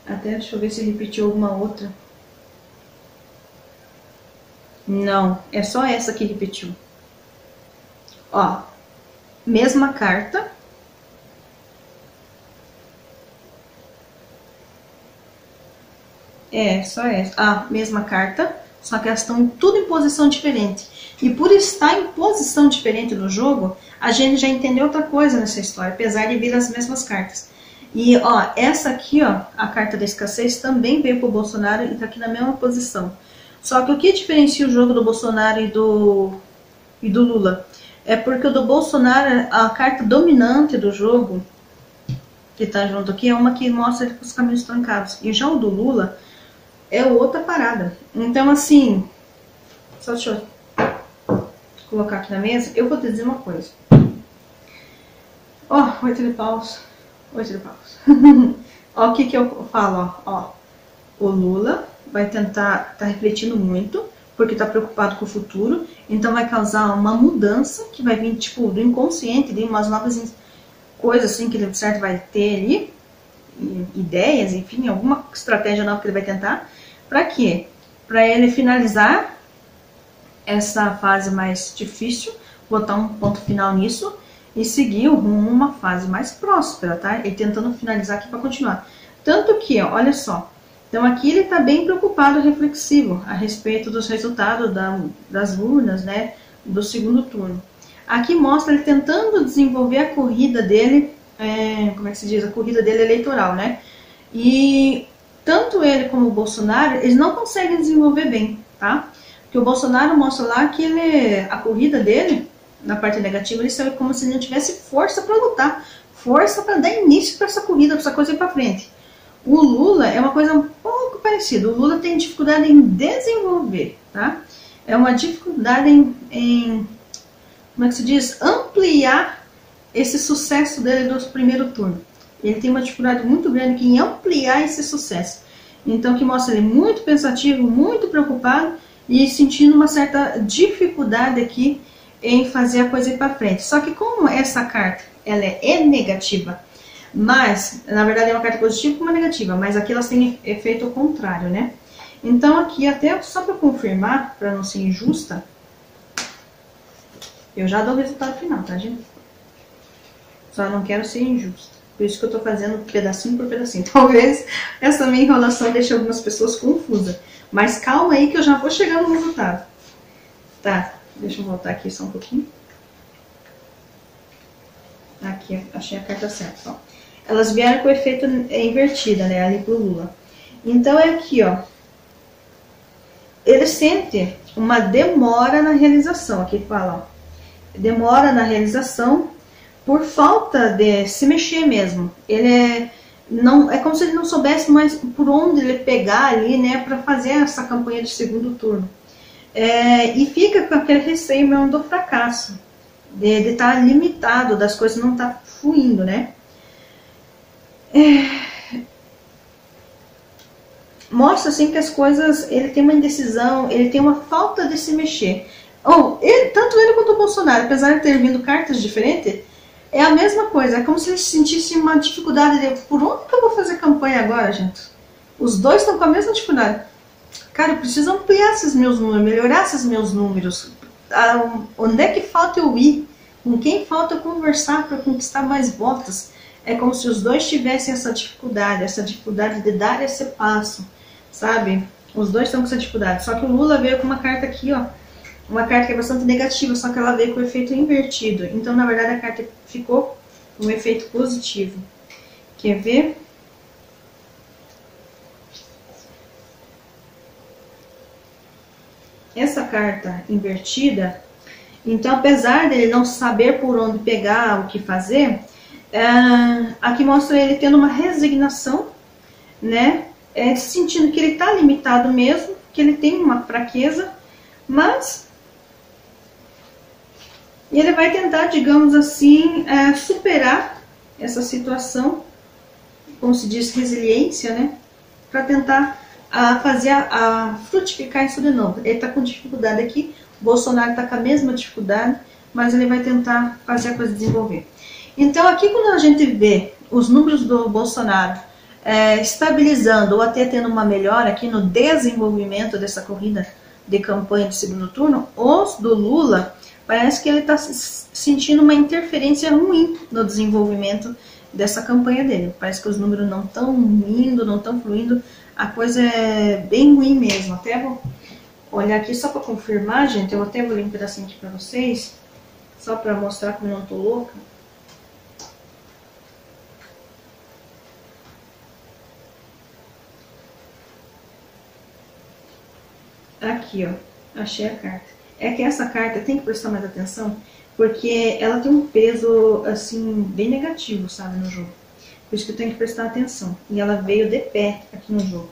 Até deixa eu ver se repetiu alguma outra. Não, é só essa que repetiu. Ó, mesma carta. Só essa. Ah, mesma carta, só que elas estão tudo em posição diferente. E por estar em posição diferente no jogo, a gente já entendeu outra coisa nessa história, apesar de vir as mesmas cartas. E ó, essa aqui, ó, a carta da escassez também veio pro Bolsonaro e tá aqui na mesma posição. Só que o que diferencia o jogo do Bolsonaro e do Lula é porque o do Bolsonaro, a carta dominante do jogo, que tá junto aqui, é uma que mostra os caminhos trancados. E já o do Lula é outra parada. Então, assim, só deixa eu colocar aqui na mesa, eu vou te dizer uma coisa. Ó, 8 de paus. 8 de paus. Ó, o que que eu falo, ó. O Lula vai tentar, tá refletindo muito, porque tá preocupado com o futuro, então vai causar uma mudança que vai vir, tipo, do inconsciente, de umas novas coisas assim que ele, certo, vai ter ali, ideias, enfim, alguma estratégia nova que ele vai tentar. Pra quê? Pra ele finalizar essa fase mais difícil, botar um ponto final nisso e seguir o rumo a uma fase mais próspera, tá? Ele tentando finalizar aqui para continuar. Tanto que, ó, olha só, então aqui ele está bem preocupado, reflexivo a respeito dos resultados das urnas, né, do segundo turno. Aqui mostra ele tentando desenvolver a corrida dele, como é que se diz, a corrida dele eleitoral, né? E tanto ele como o Bolsonaro, eles não conseguem desenvolver bem, tá? Porque o Bolsonaro mostra lá que a corrida dele, na parte negativa, ele saiu como se ele não tivesse força para lutar, força para dar início para essa corrida, para essa coisa ir para frente. O Lula é uma coisa um pouco parecida. O Lula tem dificuldade em desenvolver, tá? É uma dificuldade em como é que se diz? Ampliar esse sucesso dele do primeiro turno. Ele tem uma dificuldade muito grande em ampliar esse sucesso. Então, que mostra ele muito pensativo, muito preocupado e sentindo uma certa dificuldade aqui em fazer a coisa ir para frente. Só que como essa carta ela é negativa, mas na verdade é uma carta positiva com uma negativa, mas aqui elas têm efeito contrário, né? Então aqui até só para confirmar, para não ser injusta, eu já dou o resultado final, tá, gente? Só não quero ser injusta. Por isso que eu tô fazendo pedacinho por pedacinho. Talvez essa minha enrolação deixe algumas pessoas confusas. Mas calma aí que eu já vou chegar no resultado. Tá, deixa eu voltar aqui só um pouquinho. Aqui, achei a carta certa, ó. Elas vieram com o efeito invertida, né, ali pro Lula. Então é aqui, ó. Ele sente uma demora na realização. Aqui fala, ó. Demora na realização por falta de se mexer mesmo. Ele é como se ele não soubesse mais por onde ele pegar ali, né, para fazer essa campanha de segundo turno. E fica com aquele receio mesmo do fracasso, de estar limitado, das coisas não estar fluindo, né. Mostra assim que as coisas, ele tem uma indecisão, ele tem uma falta de se mexer. Tanto ele quanto o Bolsonaro, apesar de ter vindo cartas diferentes, é a mesma coisa. É como se eles sentissem uma dificuldade de por onde que eu vou fazer campanha agora, gente? Os dois estão com a mesma dificuldade. Cara, eu preciso ampliar esses meus números, melhorar esses meus números. Onde é que falta eu ir? Com quem falta eu conversar para conquistar mais votos? É como se os dois tivessem essa dificuldade de dar esse passo, sabe? Os dois estão com essa dificuldade. Só que o Lula veio com uma carta aqui, ó. Uma carta que é bastante negativa, só que ela veio com o efeito invertido. Então, na verdade, a carta ficou com um efeito positivo. Quer ver? Essa carta invertida, então, apesar dele não saber por onde pegar, o que fazer, Aqui mostra ele tendo uma resignação, né? Sentindo que ele está limitado mesmo, que ele tem uma fraqueza, mas ele vai tentar, digamos assim, superar essa situação, como se diz, resiliência, né? Para tentar fazer frutificar isso de novo. Ele está com dificuldade aqui, o Bolsonaro está com a mesma dificuldade, mas ele vai tentar fazer a coisa desenvolver. Então aqui quando a gente vê os números do Bolsonaro estabilizando ou até tendo uma melhora aqui no desenvolvimento dessa corrida de campanha de segundo turno, os do Lula, parece que ele está sentindo uma interferência ruim no desenvolvimento dessa campanha dele. Parece que os números não estão indo, não estão fluindo, a coisa é bem ruim mesmo. Até vou olhar aqui só para confirmar, gente, eu até vou ler um pedacinho aqui para vocês, só para mostrar como eu não tô louca. Aqui, ó, achei a carta. É que essa carta tem que prestar mais atenção, porque ela tem um peso, assim, bem negativo, sabe, no jogo. Por isso que eu tenho que prestar atenção. E ela veio de pé aqui no jogo.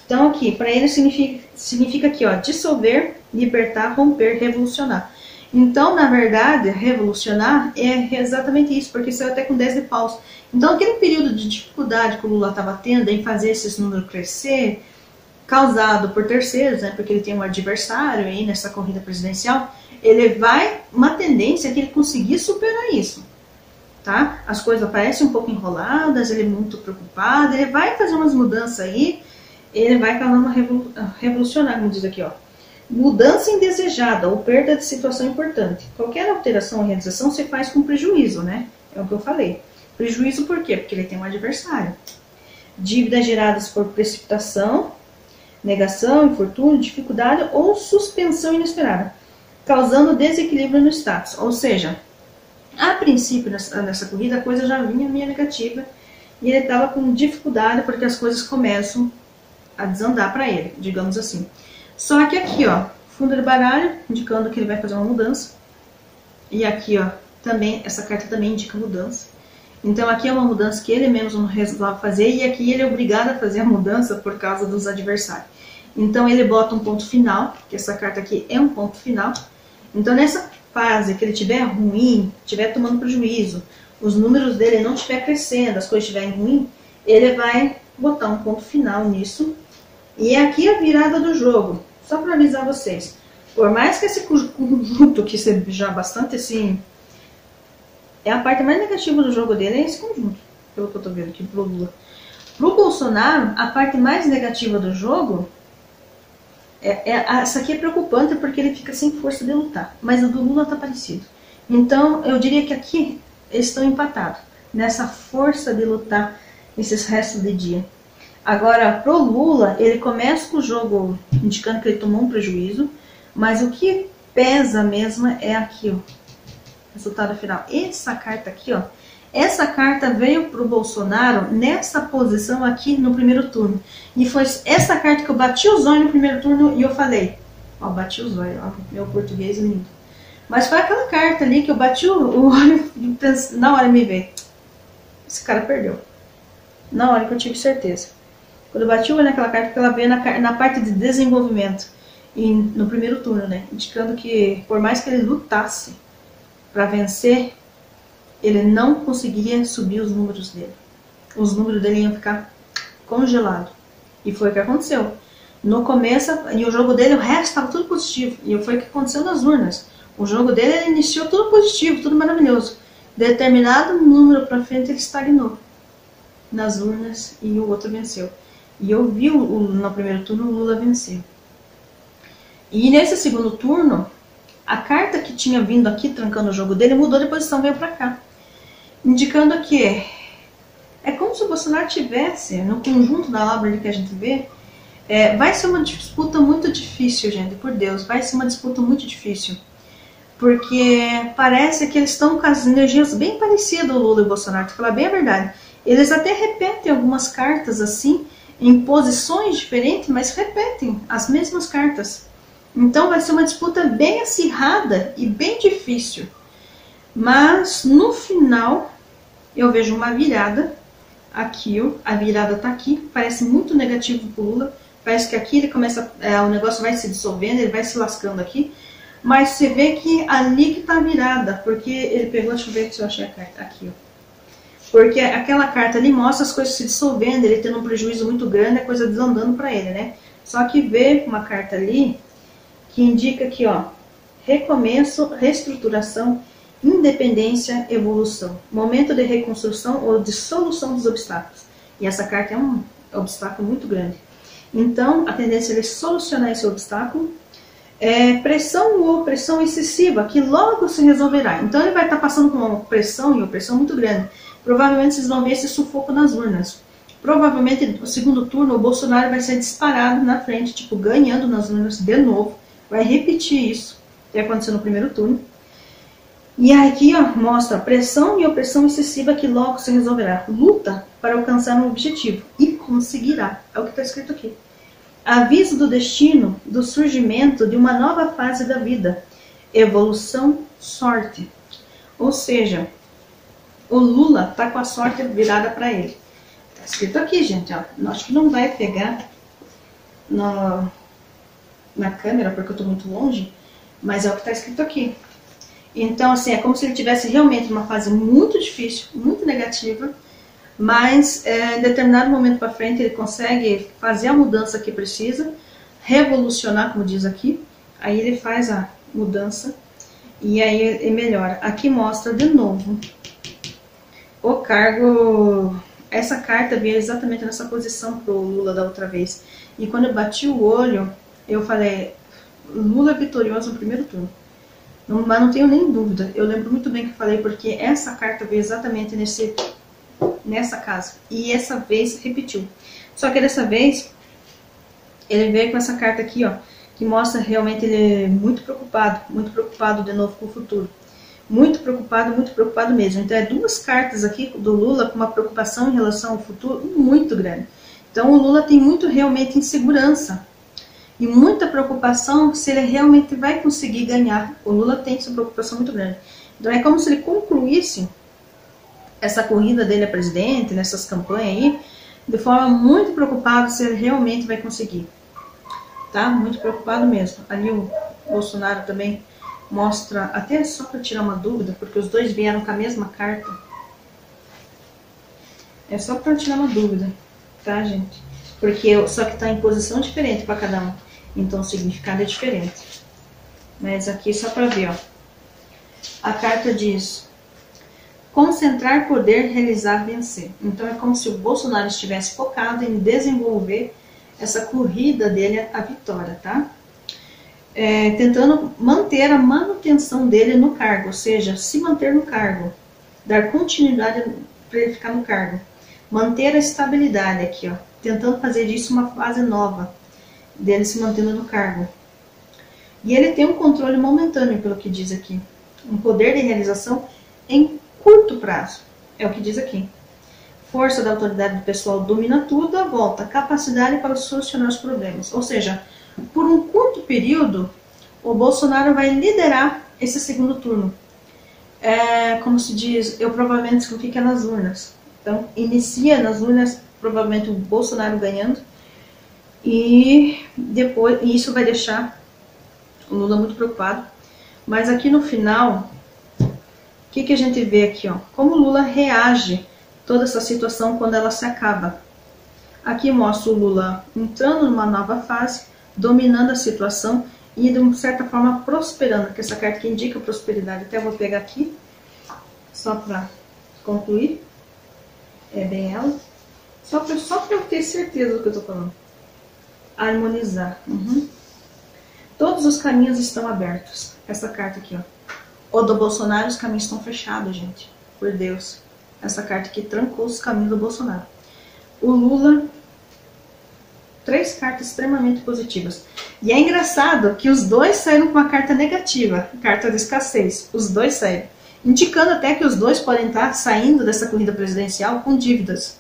Então, aqui, para ele significa aqui, ó, dissolver, libertar, romper, revolucionar. Então, na verdade, revolucionar é exatamente isso, porque saiu até com 10 de paus. Então, aquele período de dificuldade que o Lula estava tendo em fazer esses números crescer, causado por terceiros, né, porque ele tem um adversário aí nessa corrida presidencial, ele vai, uma tendência é que ele conseguir superar isso, tá? As coisas parecem um pouco enroladas, ele é muito preocupado, ele vai fazer umas mudanças aí, ele vai causar uma revolucionar, como diz aqui, ó. Mudança indesejada ou perda de situação importante. Qualquer alteração ou realização se faz com prejuízo, né? É o que eu falei. Prejuízo por quê? Porque ele tem um adversário. Dívidas geradas por precipitação, negação, infortúnio, dificuldade ou suspensão inesperada, causando desequilíbrio no status. Ou seja, a princípio nessa corrida a coisa já vinha meio negativa e ele estava com dificuldade porque as coisas começam a desandar para ele, digamos assim. Só que aqui, ó, fundo de baralho indicando que ele vai fazer uma mudança. E aqui, ó, também essa carta também indica mudança. Então aqui é uma mudança que ele mesmo não resolve fazer e aqui ele é obrigado a fazer a mudança por causa dos adversários. Então ele bota um ponto final, que essa carta aqui é um ponto final. Então nessa fase que ele estiver ruim, estiver tomando prejuízo, os números dele não estiver crescendo, as coisas estiverem ruins, ele vai botar um ponto final nisso. E aqui a virada do jogo, só para avisar vocês, por mais que esse conjunto que seja bastante assim, é a parte mais negativa do jogo dele, é esse conjunto, pelo que eu tô vendo aqui pro Lula. Pro Bolsonaro, a parte mais negativa do jogo, essa aqui é preocupante porque ele fica sem força de lutar, mas a do Lula tá parecido. Então, eu diria que aqui eles estão empatados, nessa força de lutar esses restos de dia. Agora, pro Lula, ele começa com o jogo indicando que ele tomou um prejuízo, mas o que pesa mesmo é aqui, ó, resultado final. Essa carta aqui, ó, essa carta veio pro Bolsonaro nessa posição aqui no primeiro turno. E foi essa carta que eu bati os olhos no primeiro turno e eu falei, ó, bati os olhos, ó, meu português lindo. Mas foi aquela carta ali que eu bati o olho e na hora me veio, esse cara perdeu. Na hora que eu tive certeza. Quando eu bati o olho naquela carta, que ela veio na parte de desenvolvimento, e no primeiro turno, né? Indicando que por mais que ele lutasse para vencer, ele não conseguiria subir os números dele. Os números dele iam ficar congelados. E foi o que aconteceu. No começo, e o jogo dele, o resto estava tudo positivo. E foi o que aconteceu nas urnas. O jogo dele, ele iniciou tudo positivo, tudo maravilhoso. Determinado número para frente, ele estagnou nas urnas e o outro venceu. E eu vi no primeiro turno o Lula vencer. E nesse segundo turno, a carta que tinha vindo aqui trancando o jogo dele mudou de posição, veio para cá. Indicando que é como se o Bolsonaro tivesse, no conjunto da obra que a gente vê, vai ser uma disputa muito difícil, gente, por Deus, vai ser uma disputa muito difícil. Porque parece que eles estão com as energias bem parecidas, o Lula e o Bolsonaro, para falar bem a verdade. Eles até repetem algumas cartas assim, em posições diferentes, mas repetem as mesmas cartas. Então vai ser uma disputa bem acirrada e bem difícil. Mas no final, eu vejo uma virada aqui, ó, a virada tá aqui, parece muito negativo pro Lula, parece que aqui ele começa, o negócio vai se dissolvendo, ele vai se lascando aqui, mas você vê que ali que tá a virada, porque ele pegou, deixa eu ver se eu achei a carta, aqui, ó. Porque aquela carta ali mostra as coisas se dissolvendo, ele tendo um prejuízo muito grande, a coisa desandando para ele, né? Só que vê uma carta ali que indica aqui, ó, recomeço, reestruturação, independência, evolução, momento de reconstrução ou de solução dos obstáculos. E essa carta é um obstáculo muito grande. Então, a tendência é ele solucionar esse obstáculo. Pressão ou opressão excessiva, que logo se resolverá. Então, ele vai estar passando por uma pressão e opressão muito grande. Provavelmente vocês vão ver esse sufoco nas urnas. Provavelmente no segundo turno o Bolsonaro vai ser disparado na frente, tipo, ganhando nas urnas de novo. Vai repetir isso que aconteceu no primeiro turno. E aqui, ó, mostra pressão e opressão excessiva que logo se resolverá. Luta para alcançar um objetivo e conseguirá. É o que está escrito aqui. Aviso do destino, do surgimento de uma nova fase da vida. Evolução, sorte. Ou seja, o Lula tá com a sorte virada para ele. Tá escrito aqui, gente, ó. Acho que não vai pegar na câmera, porque eu tô muito longe, mas é o que tá escrito aqui. Então, assim, é como se ele tivesse realmente uma fase muito difícil, muito negativa, mas em determinado momento para frente ele consegue fazer a mudança que precisa, revolucionar, como diz aqui, aí ele faz a mudança e aí ele melhora. Aqui mostra de novo o cargo. Essa carta veio exatamente nessa posição pro Lula da outra vez. E quando eu bati o olho, eu falei, Lula vitorioso no primeiro turno. Mas não tenho nem dúvida. Eu lembro muito bem que eu falei, porque essa carta veio exatamente nessa casa. E essa vez repetiu. Só que dessa vez, ele veio com essa carta aqui, ó, que mostra realmente ele é muito preocupado de novo com o futuro. Muito preocupado mesmo. Então, duas cartas aqui do Lula com uma preocupação em relação ao futuro muito grande. Então, o Lula tem muito realmente insegurança e muita preocupação se ele realmente vai conseguir ganhar. O Lula tem essa preocupação muito grande. Então, é como se ele concluísse essa corrida dele a presidente, nessas campanhas aí, de forma muito preocupada se ele realmente vai conseguir. Tá? Muito preocupado mesmo. Ali o Bolsonaro também mostra, até só para tirar uma dúvida, porque os dois vieram com a mesma carta. É só para tirar uma dúvida, tá, gente? Porque só que está em posição diferente para cada um, então o significado é diferente. Mas aqui só para ver, ó. A carta diz: concentrar poder, realizar, vencer. Então é como se o Bolsonaro estivesse focado em desenvolver essa corrida dele à vitória, tá? Tentando manter a manutenção dele no cargo, ou seja, se manter no cargo, dar continuidade para ele ficar no cargo, manter a estabilidade aqui, ó, tentando fazer disso uma fase nova, dele se mantendo no cargo. E ele tem um controle momentâneo, pelo que diz aqui, um poder de realização em curto prazo, é o que diz aqui. Força da autoridade do pessoal domina tudo, a volta, capacidade para solucionar os problemas, ou seja, por um curto período, o Bolsonaro vai liderar esse segundo turno. Como se diz, eu provavelmente fica nas urnas. Então, inicia nas urnas, provavelmente o Bolsonaro ganhando. E depois, isso vai deixar o Lula muito preocupado. Mas aqui no final, o que a gente vê aqui? Ó? Como o Lula reage toda essa situação quando ela se acaba. Aqui mostra o Lula entrando numa nova fase, dominando a situação e de uma certa forma prosperando, que essa carta que indica prosperidade. Até vou pegar aqui, só para concluir. É bem ela. Só para eu ter certeza do que eu estou falando. Harmonizar. Todos os caminhos estão abertos. Essa carta aqui, ó. O do Bolsonaro, os caminhos estão fechados, gente. Por Deus. Essa carta aqui trancou os caminhos do Bolsonaro. O Lula, 3 cartas extremamente positivas. E é engraçado que os dois saíram com uma carta negativa, carta de escassez. Os dois saíram. Indicando até que os dois podem estar saindo dessa corrida presidencial com dívidas.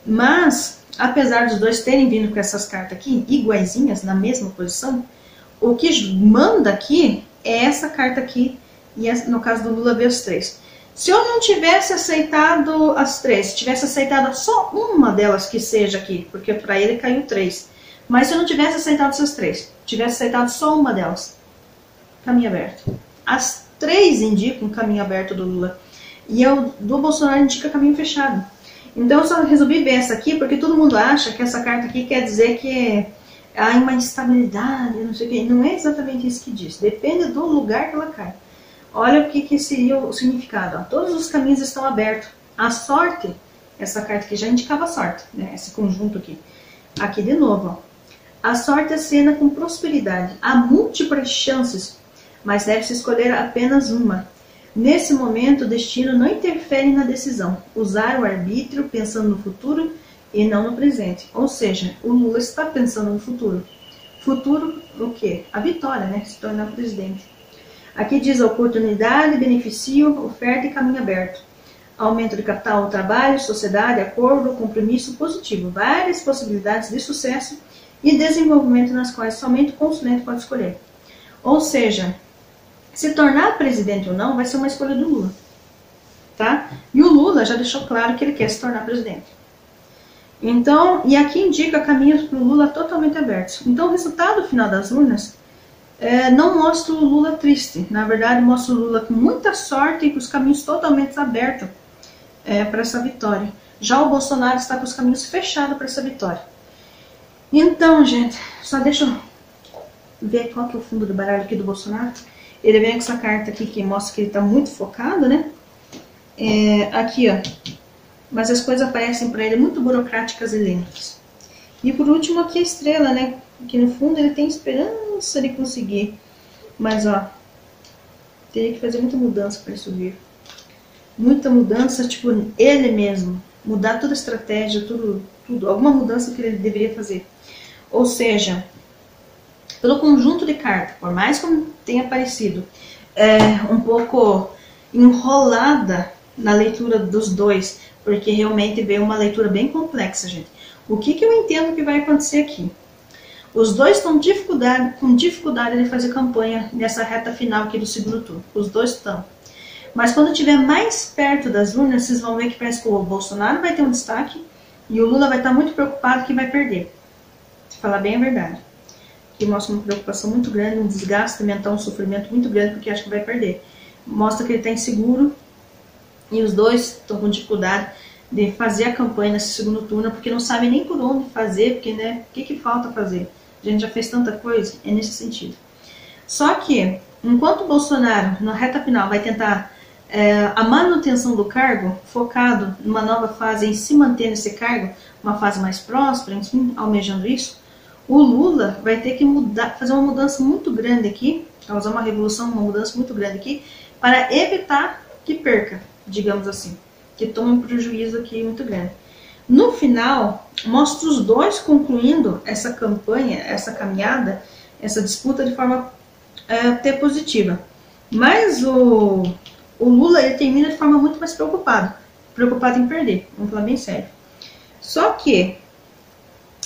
Mas, apesar dos dois terem vindo com essas cartas aqui, iguaizinhas, na mesma posição, o que manda aqui é essa carta aqui, e no caso do Lula veio os 3. Se eu não tivesse aceitado as 3, se tivesse aceitado só uma delas que seja aqui, porque para ele caiu 3. Mas se eu não tivesse aceitado essas 3, tivesse aceitado só uma delas, caminho aberto. As 3 indicam caminho aberto do Lula. E eu, do Bolsonaro indica caminho fechado. Então eu só resolvi ver essa aqui, porque todo mundo acha que essa carta aqui quer dizer que há uma instabilidade, não sei o que. Não é exatamente isso que diz. Depende do lugar que ela cai. Olha o que seria o significado. Ó. Todos os caminhos estão abertos. A sorte, essa carta aqui já indicava a sorte, né? Esse conjunto aqui. Aqui de novo, ó. A sorte acena com prosperidade. Há múltiplas chances, mas deve-se escolher apenas uma. Nesse momento, o destino não interfere na decisão. Usar o arbítrio pensando no futuro e não no presente. Ou seja, o Lula está pensando no futuro. Futuro, o quê? A vitória, né? Se tornar presidente. Aqui diz a oportunidade, benefício, oferta e caminho aberto. Aumento de capital ao trabalho, sociedade, acordo, compromisso positivo. Várias possibilidades de sucesso e desenvolvimento nas quais somente o consulente pode escolher. Ou seja, se tornar presidente ou não vai ser uma escolha do Lula. Tá? E o Lula já deixou claro que ele quer se tornar presidente. Então, e aqui indica caminhos para o Lula totalmente abertos. Então o resultado final das urnas não mostra o Lula triste. Na verdade, mostra o Lula com muita sorte e com os caminhos totalmente abertos para essa vitória. Já o Bolsonaro está com os caminhos fechados para essa vitória. Então, gente, só deixa eu ver qual que é o fundo do baralho aqui do Bolsonaro. Ele vem com essa carta aqui que mostra que ele está muito focado, né? Aqui, ó. Mas as coisas aparecem para ele muito burocráticas e lentas. E por último aqui a estrela, né? Que no fundo ele tem esperança de conseguir. Mas, ó, teria que fazer muita mudança para isso vir. Muita mudança, tipo, ele mesmo. Mudar toda a estratégia, tudo. Alguma mudança que ele deveria fazer. Ou seja, pelo conjunto de cartas, por mais que tenha parecido um pouco enrolada na leitura dos dois, porque realmente veio uma leitura bem complexa, gente. O que eu entendo que vai acontecer aqui? Os dois estão com dificuldade de fazer campanha nessa reta final aqui do segundo turno. Os dois estão. Mas quando estiver mais perto das urnas, vocês vão ver que parece que o Bolsonaro vai ter um destaque e o Lula vai estar muito preocupado que vai perder. Se falar bem a verdade. Que mostra uma preocupação muito grande, um desgaste mental, um sofrimento muito grande, porque acha que vai perder. Mostra que ele está inseguro e os dois estão com dificuldade de fazer a campanha nesse segundo turno, porque não sabem nem por onde fazer, porque, né, o que falta fazer? A gente já fez tanta coisa, é nesse sentido. Só que, enquanto o Bolsonaro, na reta final, vai tentar a manutenção do cargo, focado numa nova fase em se manter nesse cargo, uma fase mais próspera, enfim, almejando isso, o Lula vai ter que fazer uma mudança muito grande aqui, causar uma revolução, uma mudança muito grande aqui, para evitar que perca, digamos assim, que tome um prejuízo aqui muito grande. No final, mostra os dois concluindo essa campanha, essa caminhada, essa disputa de forma até positiva. Mas o Lula ele termina de forma muito mais preocupado em perder, vamos falar bem sério. Só que,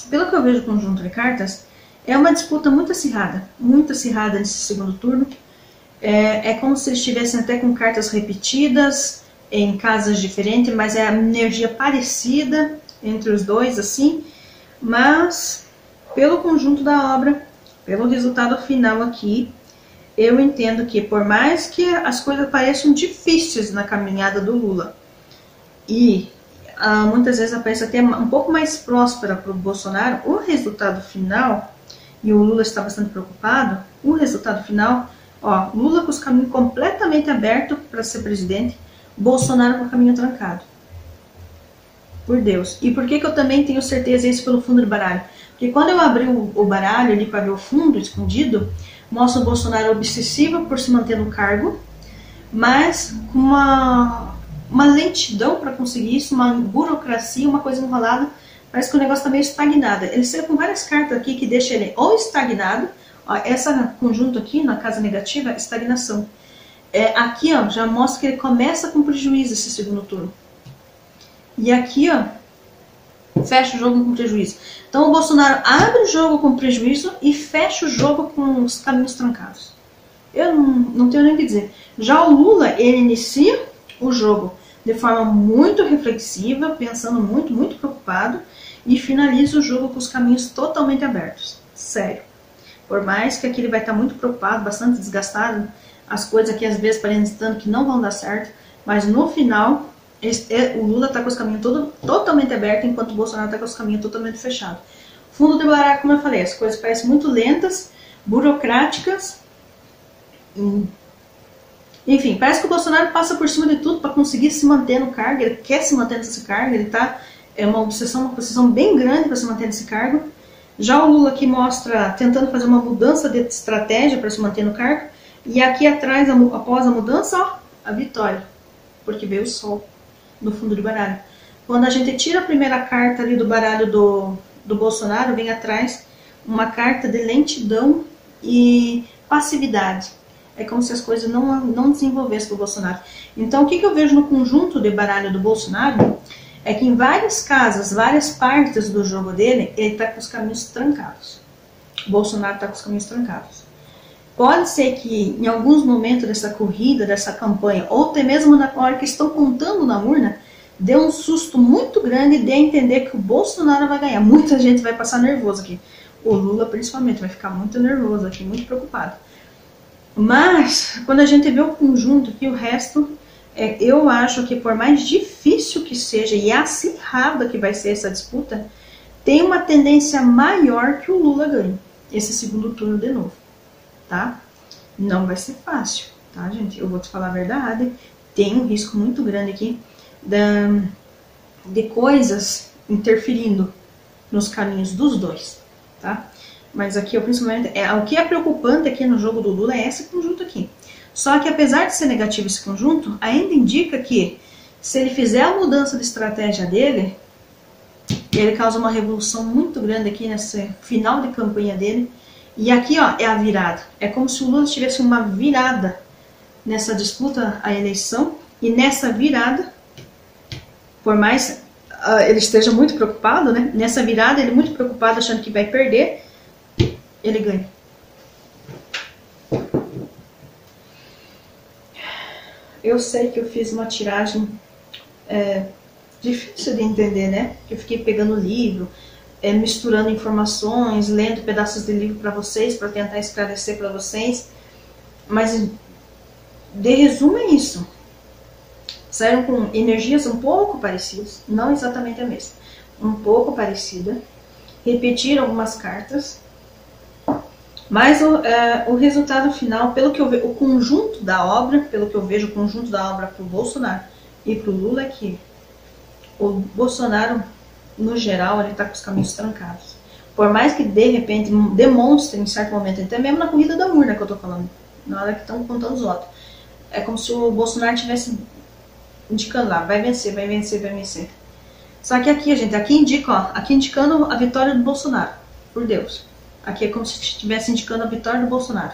pelo que eu vejo o conjunto de cartas, é uma disputa muito acirrada nesse segundo turno. É como se eles estivessem até com cartas repetidas, em casas diferentes, mas é a energia parecida entre os dois, assim. Mas, pelo conjunto da obra, pelo resultado final aqui, eu entendo que, por mais que as coisas pareçam difíceis na caminhada do Lula, e muitas vezes aparece até um pouco mais próspera para o Bolsonaro, o resultado final, e o Lula está bastante preocupado, o resultado final, ó, Lula com os caminhos completamente abertos para ser presidente, Bolsonaro com o caminho trancado. Por Deus. E por que eu também tenho certeza isso pelo fundo do baralho? Porque quando eu abri o baralho ali para ver o fundo escondido, mostra o Bolsonaro obsessivo por se manter no cargo, mas com uma lentidão para conseguir isso, uma burocracia, uma coisa enrolada. Parece que o negócio está meio estagnado. Ele saiu com várias cartas aqui que deixam ele ou estagnado, ó, essa conjunto aqui na casa negativa, estagnação. Aqui, ó, já mostra que ele começa com prejuízo esse segundo turno. E aqui, ó, fecha o jogo com prejuízo. Então o Bolsonaro abre o jogo com prejuízo e fecha o jogo com os caminhos trancados. Eu não tenho nem o que dizer. Já o Lula, ele inicia o jogo de forma muito reflexiva, pensando muito, muito preocupado, e finaliza o jogo com os caminhos totalmente abertos. Sério. Por mais que aqui ele vai estar muito preocupado, bastante desgastado, as coisas aqui às vezes parecendo que não vão dar certo, mas no final o Lula está com os caminhos totalmente abertos, enquanto o Bolsonaro está com os caminhos totalmente fechados. Fundo de baralho, como eu falei, as coisas parecem muito lentas, burocráticas. Enfim, parece que o Bolsonaro passa por cima de tudo para conseguir se manter no cargo. Ele quer se manter nesse cargo, ele tá uma obsessão bem grande para se manter nesse cargo. Já o Lula aqui mostra tentando fazer uma mudança de estratégia para se manter no cargo. E aqui atrás, após a mudança, ó, a vitória, porque veio o sol no fundo do baralho. Quando a gente tira a primeira carta ali do baralho do Bolsonaro, vem atrás uma carta de lentidão e passividade. É como se as coisas não desenvolvessem para o Bolsonaro. Então, o que eu vejo no conjunto de baralho do Bolsonaro é que em várias casas, várias partes do jogo dele, ele está com os caminhos trancados. O Bolsonaro está com os caminhos trancados. Pode ser que em alguns momentos dessa corrida, dessa campanha, ou até mesmo na hora que estão contando na urna, dê um susto muito grande e dê a entender que o Bolsonaro vai ganhar. Muita gente vai passar nervoso aqui. O Lula, principalmente, vai ficar muito nervoso aqui, muito preocupado. Mas, quando a gente vê o conjunto aqui, o resto, eu acho que por mais difícil que seja e acirrada que vai ser essa disputa, tem uma tendência maior que o Lula ganhe esse segundo turno de novo, tá? Não vai ser fácil, tá, gente? Eu vou te falar a verdade, tem um risco muito grande aqui de coisas interferindo nos caminhos dos dois, tá? Mas aqui, eu, principalmente, o que é preocupante aqui no jogo do Lula é esse conjunto aqui. Só que apesar de ser negativo esse conjunto, ainda indica que se ele fizer a mudança de estratégia dele, ele causa uma revolução muito grande aqui nesse final de campanha dele. E aqui, ó, é a virada. É como se o Lula tivesse uma virada nessa disputa à eleição. E nessa virada, por mais ele esteja muito preocupado, né? Nessa virada, ele muito preocupado, achando que vai perder, ele ganha. Eu sei que eu fiz uma tiragem difícil de entender, né? Eu fiquei pegando livro, misturando informações, lendo pedaços de livro para vocês, para tentar esclarecer para vocês. Mas, de resumo, é isso. Saíram com energias um pouco parecidas, não exatamente a mesma, um pouco parecida. Repetiram algumas cartas. Mas o resultado final, pelo que eu vejo, o conjunto da obra, pelo que eu vejo, o conjunto da obra para o Bolsonaro e para o Lula é que o Bolsonaro, no geral, ele está com os caminhos trancados. Por mais que, de repente, demonstre em certo momento, até mesmo na corrida da urna que eu estou falando, na hora que estão contando os votos, é como se o Bolsonaro estivesse indicando lá, vai vencer, vai vencer, vai vencer. Só que aqui, gente, aqui indica, ó, aqui indicando a vitória do Bolsonaro, por Deus. Aqui é como se estivesse indicando a vitória do Bolsonaro.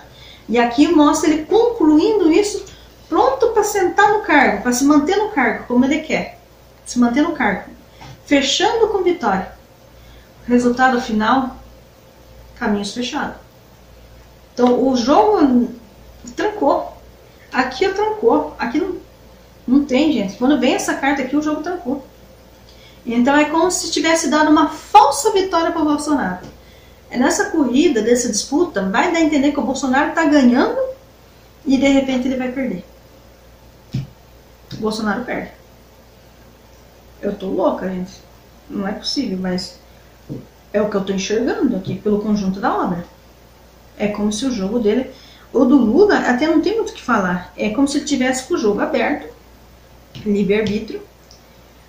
E aqui mostra ele concluindo isso, pronto para sentar no cargo, para se manter no cargo, como ele quer. Se manter no cargo. Fechando com vitória. Resultado final, caminhos fechados. Então o jogo trancou. Aqui trancou. Aqui não tem, gente. Quando vem essa carta aqui, o jogo trancou. Então é como se tivesse dado uma falsa vitória para o Bolsonaro. Nessa corrida, dessa disputa, vai dar a entender que o Bolsonaro está ganhando e de repente ele vai perder. O Bolsonaro perde. Eu tô louca, gente. Não é possível, mas é o que eu tô enxergando aqui pelo conjunto da obra. É como se o jogo dele, o do Lula, até não tem muito o que falar. É como se ele tivesse com o jogo aberto, livre-arbítrio,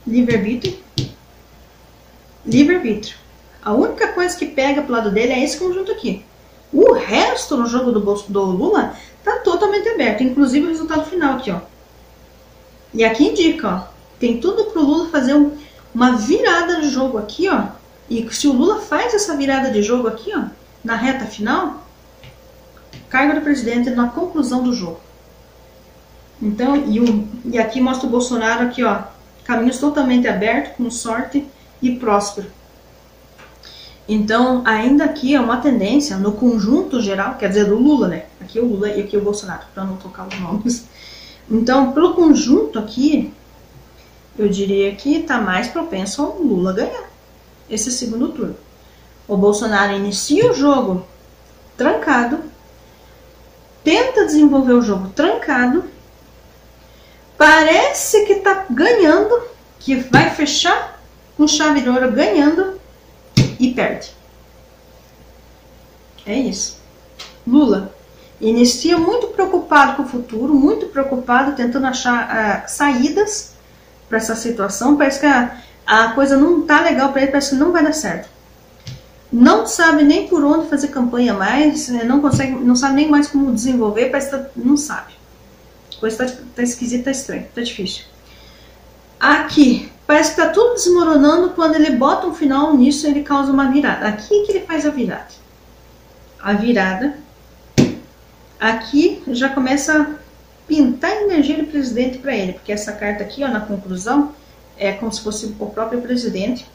livre-arbítrio, livre-arbítrio. A única coisa que pega pro lado dele é esse conjunto aqui. O resto no jogo do Lula tá totalmente aberto, inclusive o resultado final aqui, ó. E aqui indica, ó, tem tudo pro Lula fazer uma virada de jogo aqui, ó. E se o Lula faz essa virada de jogo aqui, ó, na reta final, cargo do presidente na conclusão do jogo. Então, e aqui mostra o Bolsonaro aqui, ó, caminhos totalmente abertos, com sorte e próspero. Então, ainda aqui é uma tendência no conjunto geral, quer dizer, do Lula, né? Aqui o Lula e aqui o Bolsonaro, para não tocar os nomes. Então, pelo conjunto aqui, eu diria que está mais propenso ao Lula ganhar esse segundo turno. O Bolsonaro inicia o jogo trancado, tenta desenvolver o jogo trancado, parece que está ganhando, que vai fechar com chave de ouro ganhando e perde. É isso. Lula inicia muito preocupado com o futuro, muito preocupado, tentando achar saídas para essa situação. Parece que a coisa não tá legal para ele, parece que não vai dar certo. Não sabe nem por onde fazer campanha mais, não sabe nem mais como desenvolver, parece que não sabe. A coisa tá esquisita, tá estranha, tá difícil. Aqui, parece que tá tudo desmoronando, quando ele bota um final nisso, ele causa uma virada. Aqui que ele faz a virada. A virada. Aqui já começa a pintar a energia do presidente para ele, porque essa carta aqui, ó, na conclusão, é como se fosse o próprio presidente.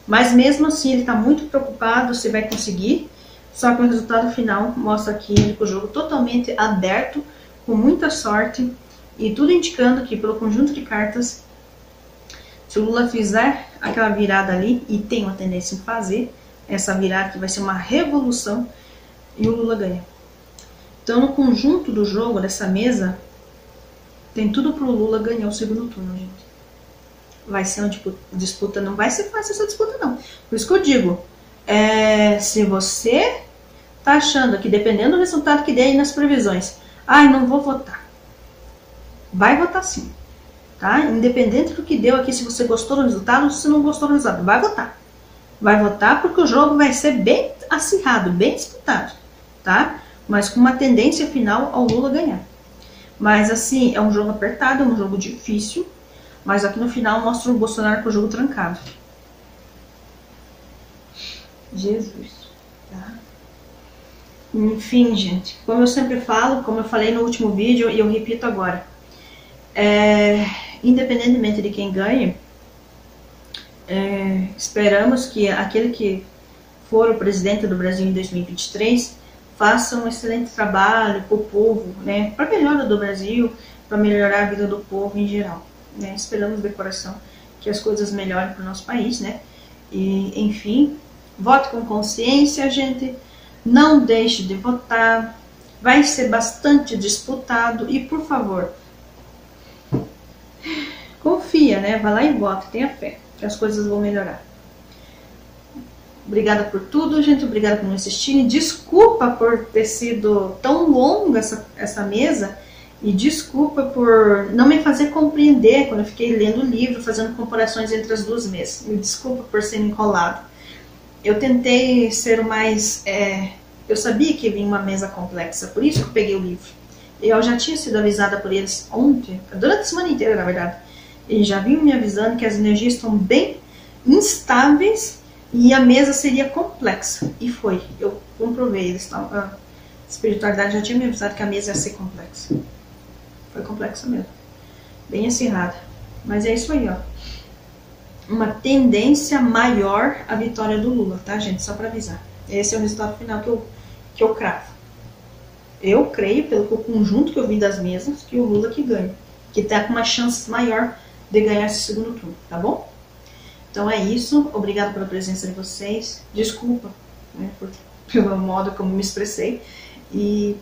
Mas mesmo assim, ele está muito preocupado se vai conseguir. Só que o resultado final mostra aqui ele com o jogo totalmente aberto, com muita sorte, e tudo indicando que, pelo conjunto de cartas, se o Lula fizer aquela virada ali, e tem uma tendência em fazer essa virada, que vai ser uma revolução, e o Lula ganha. Então, no conjunto do jogo, dessa mesa, tem tudo para o Lula ganhar o segundo turno, gente. Vai ser uma disputa, não vai ser fácil essa disputa, não. Por isso que eu digo, se você tá achando que, dependendo do resultado que der aí nas previsões, não vou votar. Vai votar sim, tá? Independente do que deu aqui, se você gostou do resultado ou se não gostou do resultado, vai votar. Vai votar porque o jogo vai ser bem acirrado, bem disputado, tá? Mas com uma tendência final ao Lula ganhar. Mas assim, é um jogo apertado, é um jogo difícil, mas aqui no final mostra o Bolsonaro com o jogo trancado. Jesus, tá? Enfim, gente, como eu sempre falo, como eu falei no último vídeo e eu repito agora, independentemente de quem ganhe, esperamos que aquele que for o presidente do Brasil em 2023 faça um excelente trabalho para o povo, né, para a melhora do Brasil, para melhorar a vida do povo em geral, né. Esperamos de coração que as coisas melhorem para o nosso país, né. E, enfim, vote com consciência, gente, não deixe de votar, vai ser bastante disputado e, por favor, confia, né, vai lá e vota, tenha fé, que as coisas vão melhorar. Obrigada por tudo, gente. Obrigada por me assistirem. Desculpa por ter sido tão longa essa mesa. E desculpa por não me fazer compreender quando eu fiquei lendo o livro, fazendo comparações entre as duas mesas. Me desculpa por ser enrolado. Eu tentei ser o mais... eu sabia que vinha uma mesa complexa, por isso que eu peguei o livro. Eu já tinha sido avisada por eles ontem, durante a semana inteira, na verdade. Eles já vinham me avisando que as energias estão bem instáveis e a mesa seria complexa. E foi. Eu comprovei. A espiritualidade já tinha me avisado que a mesa ia ser complexa. Foi complexa mesmo. Bem acirrada. Mas é isso aí, ó. Uma tendência maior à vitória do Lula, tá, gente? Só pra avisar. Esse é o resultado final que eu cravo. Eu creio, pelo conjunto que eu vi das mesas, que o Lula que ganha. Que tá com uma chance maior de ganhar esse segundo turno, tá bom? Então é isso, obrigado pela presença de vocês, desculpa, né, pelo modo como me expressei, e